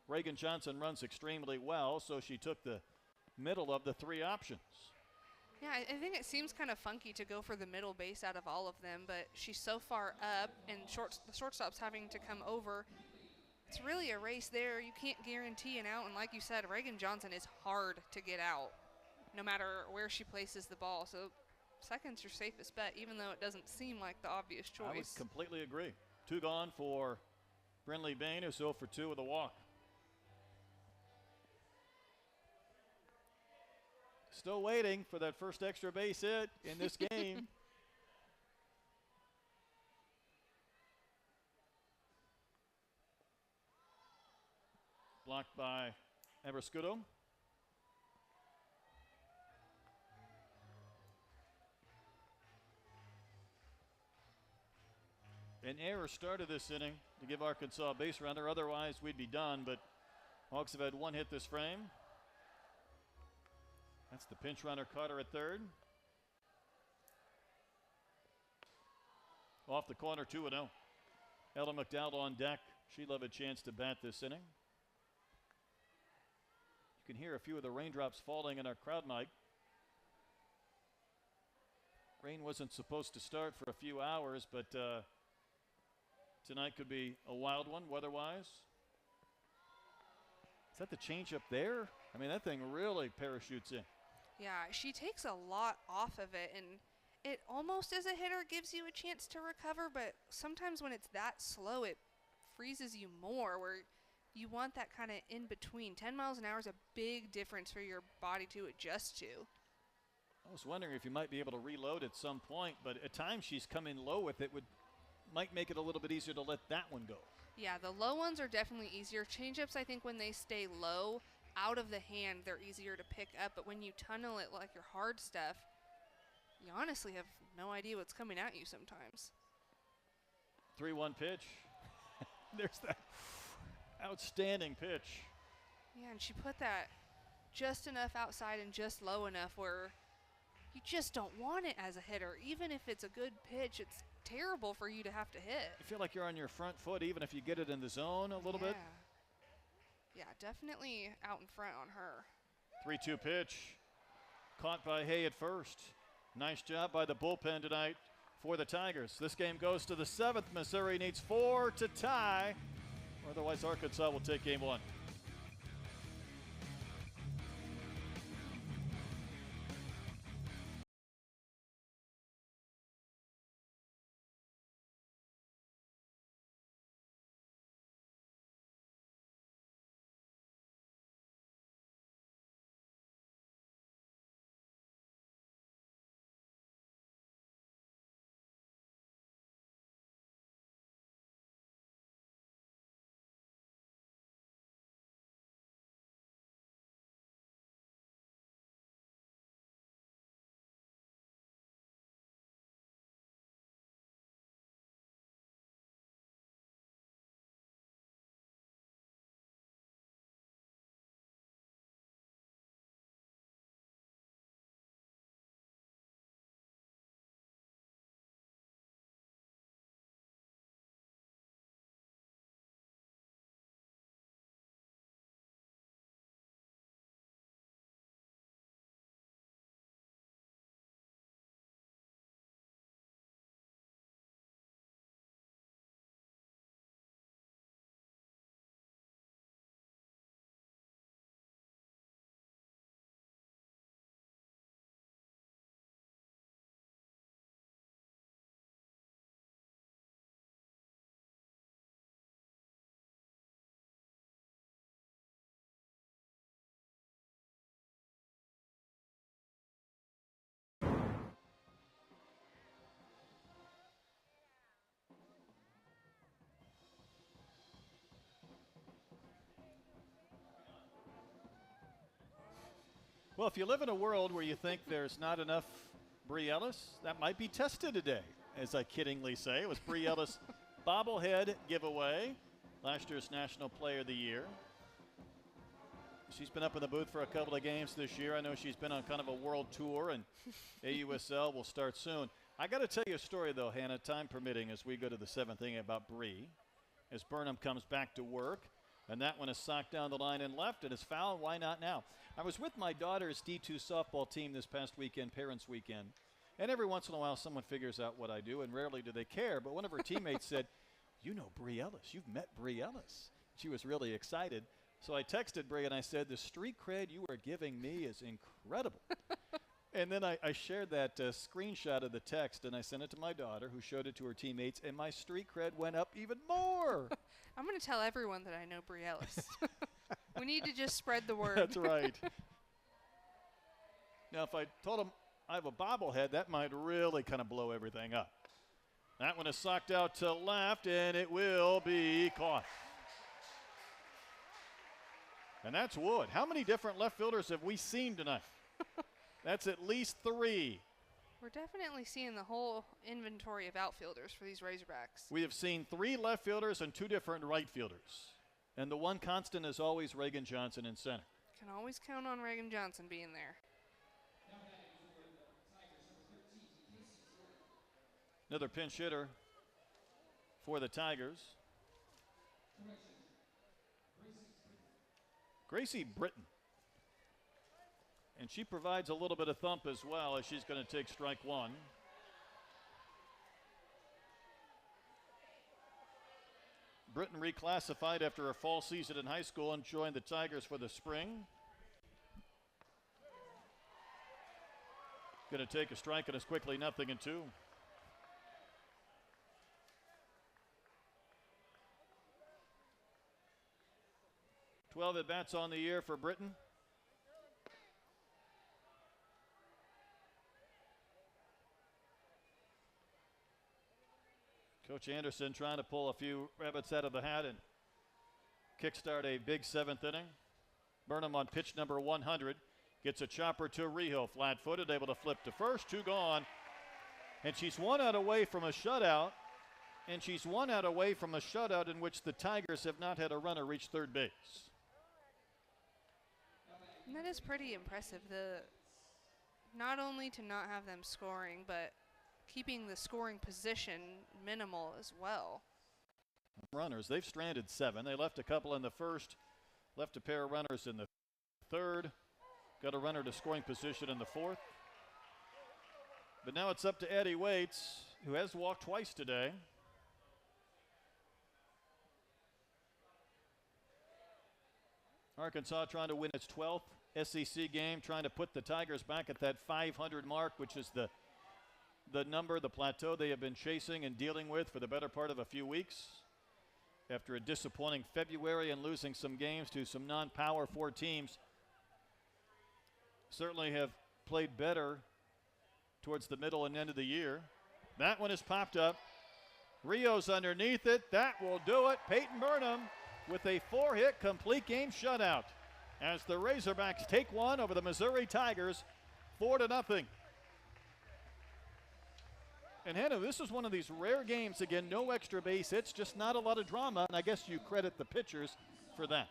Reagan Johnson runs extremely well, so she took the middle of the 3 options. Yeah, I think it seems kind of funky to go for the middle base out of all of them, but she's so far up, and the shortstop's having to come over. It's really a race there. You can't guarantee an out, and like you said, Reagan Johnson is hard to get out, no matter where she places the ball. So 2nd's your safest bet, even though it doesn't seem like the obvious choice. I would completely agree. 2 gone for Brinley Bain, who's 0 for 2 with a walk. Still waiting for that first extra base hit in this game. Blocked by Abrascudo. An error started this inning to give Arkansas a base runner. Otherwise, we'd be done, but Hawks have had 1 hit this frame. That's the pinch runner, Carter at 3rd. Off the corner, 2-0. Ella McDowell on deck. She'll have a chance to bat this inning. You can hear a few of the raindrops falling in our crowd mic. Rain wasn't supposed to start for a few hours, but tonight could be a wild one weather-wise. Is that the changeup there? I mean, that thing really parachutes in. Yeah, she takes a lot off of it, and it almost as a hitter gives you a chance to recover, but sometimes when it's that slow, it freezes you more, where you want that kind of in between. 10 miles an hour is a big difference for your body to adjust to. I was wondering if you might be able to reload at some point, but at times she's coming low with it. Might make it a little bit easier to let that one go. Yeah, the low ones are definitely easier. Changeups, I think when they stay low, out of the hand, they're easier to pick up, but when you tunnel it like your hard stuff, you honestly have no idea what's coming at you sometimes. 3-1 pitch. There's that outstanding pitch. Yeah, and she put that just enough outside and just low enough where you just don't want it as a hitter. Even if it's a good pitch, it's terrible for you to have to hit. You feel like you're on your front foot even if you get it in the zone a little bit. Yeah, definitely out in front on her. 3-2 pitch. Caught by Hay at first. Nice job by the bullpen tonight for the Tigers. This game goes to the 7th. Missouri needs 4 to tie. Otherwise, Arkansas will take game 1. Well, if you live in a world where you think there's not enough Bree Ellis, that might be tested today, as I kiddingly say. It was Bree Ellis bobblehead giveaway, last year's National Player of the Year. She's been up in the booth for a couple of games this year. I know she's been on kind of a world tour, and AUSL will start soon. I got to tell you a story, though, Hannah, time permitting, as we go to the 7th inning about Bree, as Burnham comes back to work. And that one is socked down the line and left. It is foul. Why not now? I was with my daughter's D2 softball team this past weekend, Parents Weekend. And every once in a while, someone figures out what I do, and rarely do they care. But one of her teammates said, "You know Bree Ellis. You've met Bree Ellis." She was really excited. So I texted Bree, and I said, "The street cred you are giving me is incredible." And then I shared that screenshot of the text, and I sent it to my daughter, who showed it to her teammates, and my street cred went up even more. I'm going to tell everyone that I know Bree Ellis. We need to just spread the word. That's right. Now, if I told them I have a bobblehead, that might really kind of blow everything up. That one is socked out to left, and it will be caught. And that's Wood. How many different left fielders have we seen tonight? That's at least 3. We're definitely seeing the whole inventory of outfielders for these Razorbacks. We have seen 3 left fielders and 2 different right fielders. And the one constant is always Reagan Johnson in center. Can always count on Reagan Johnson being there. Another pinch hitter for the Tigers. Gracie Britton. And she provides a little bit of thump as well, as she's going to take strike 1. Britton reclassified after her fall season in high school and joined the Tigers for the spring. Going to take a strike, and it's quickly 0-2. Twelve at-bats on the year for Britton. Coach Anderson trying to pull a few rabbits out of the hat and kickstart a big 7th inning. Burnham on pitch number 100 gets a chopper to Rijo, flat-footed, able to flip to first, 2 gone. And she's 1 out away from a shutout, and she's 1 out away from a shutout in which the Tigers have not had a runner reach third base. And that is pretty impressive. Not only to not have them scoring, but keeping the scoring position minimal as well. Runners, they've stranded 7. They left a couple in the first, left a pair of runners in the third, got a runner to scoring position in the 4th. But now it's up to Eddie Waits, who has walked twice today. Arkansas trying to win its 12th SEC game, trying to put the Tigers back at that 500 mark, which is the number, the plateau they have been chasing and dealing with for the better part of a few weeks. After a disappointing February and losing some games to some non-Power 4 teams, certainly have played better towards the middle and end of the year. That one has popped up. Rio's underneath it. That will do it. Peyton Burnham with a 4-hit complete game shutout as the Razorbacks take one over the Missouri Tigers 4-0. And Hannah, this is one of these rare games. Again, no extra base hits, just not a lot of drama, and I guess you credit the pitchers for that.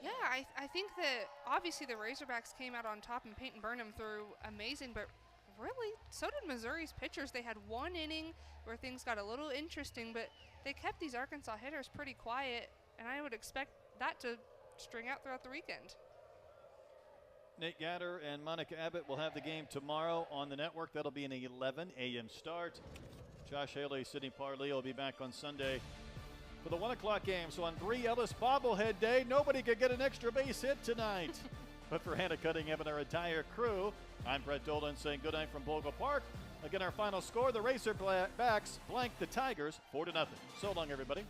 Yeah, I think that obviously the Razorbacks came out on top and Peyton Burnham threw amazing, but really, so did Missouri's pitchers. They had one inning where things got a little interesting, but they kept these Arkansas hitters pretty quiet, and I would expect that to string out throughout the weekend. Nate Gatter and Monica Abbott will have the game tomorrow on the network. That'll be an 11 a.m. start. Josh Haley, Sidney Parley will be back on Sunday for the 1 o'clock game. So on Bree Ellis bobblehead day, nobody could get an extra base hit tonight. But for Hannah Cunningham and our entire crew, I'm Brett Dolan saying good night from Bogle Park. Again, our final score, the Razorbacks blank the Tigers 4-0. So long, everybody.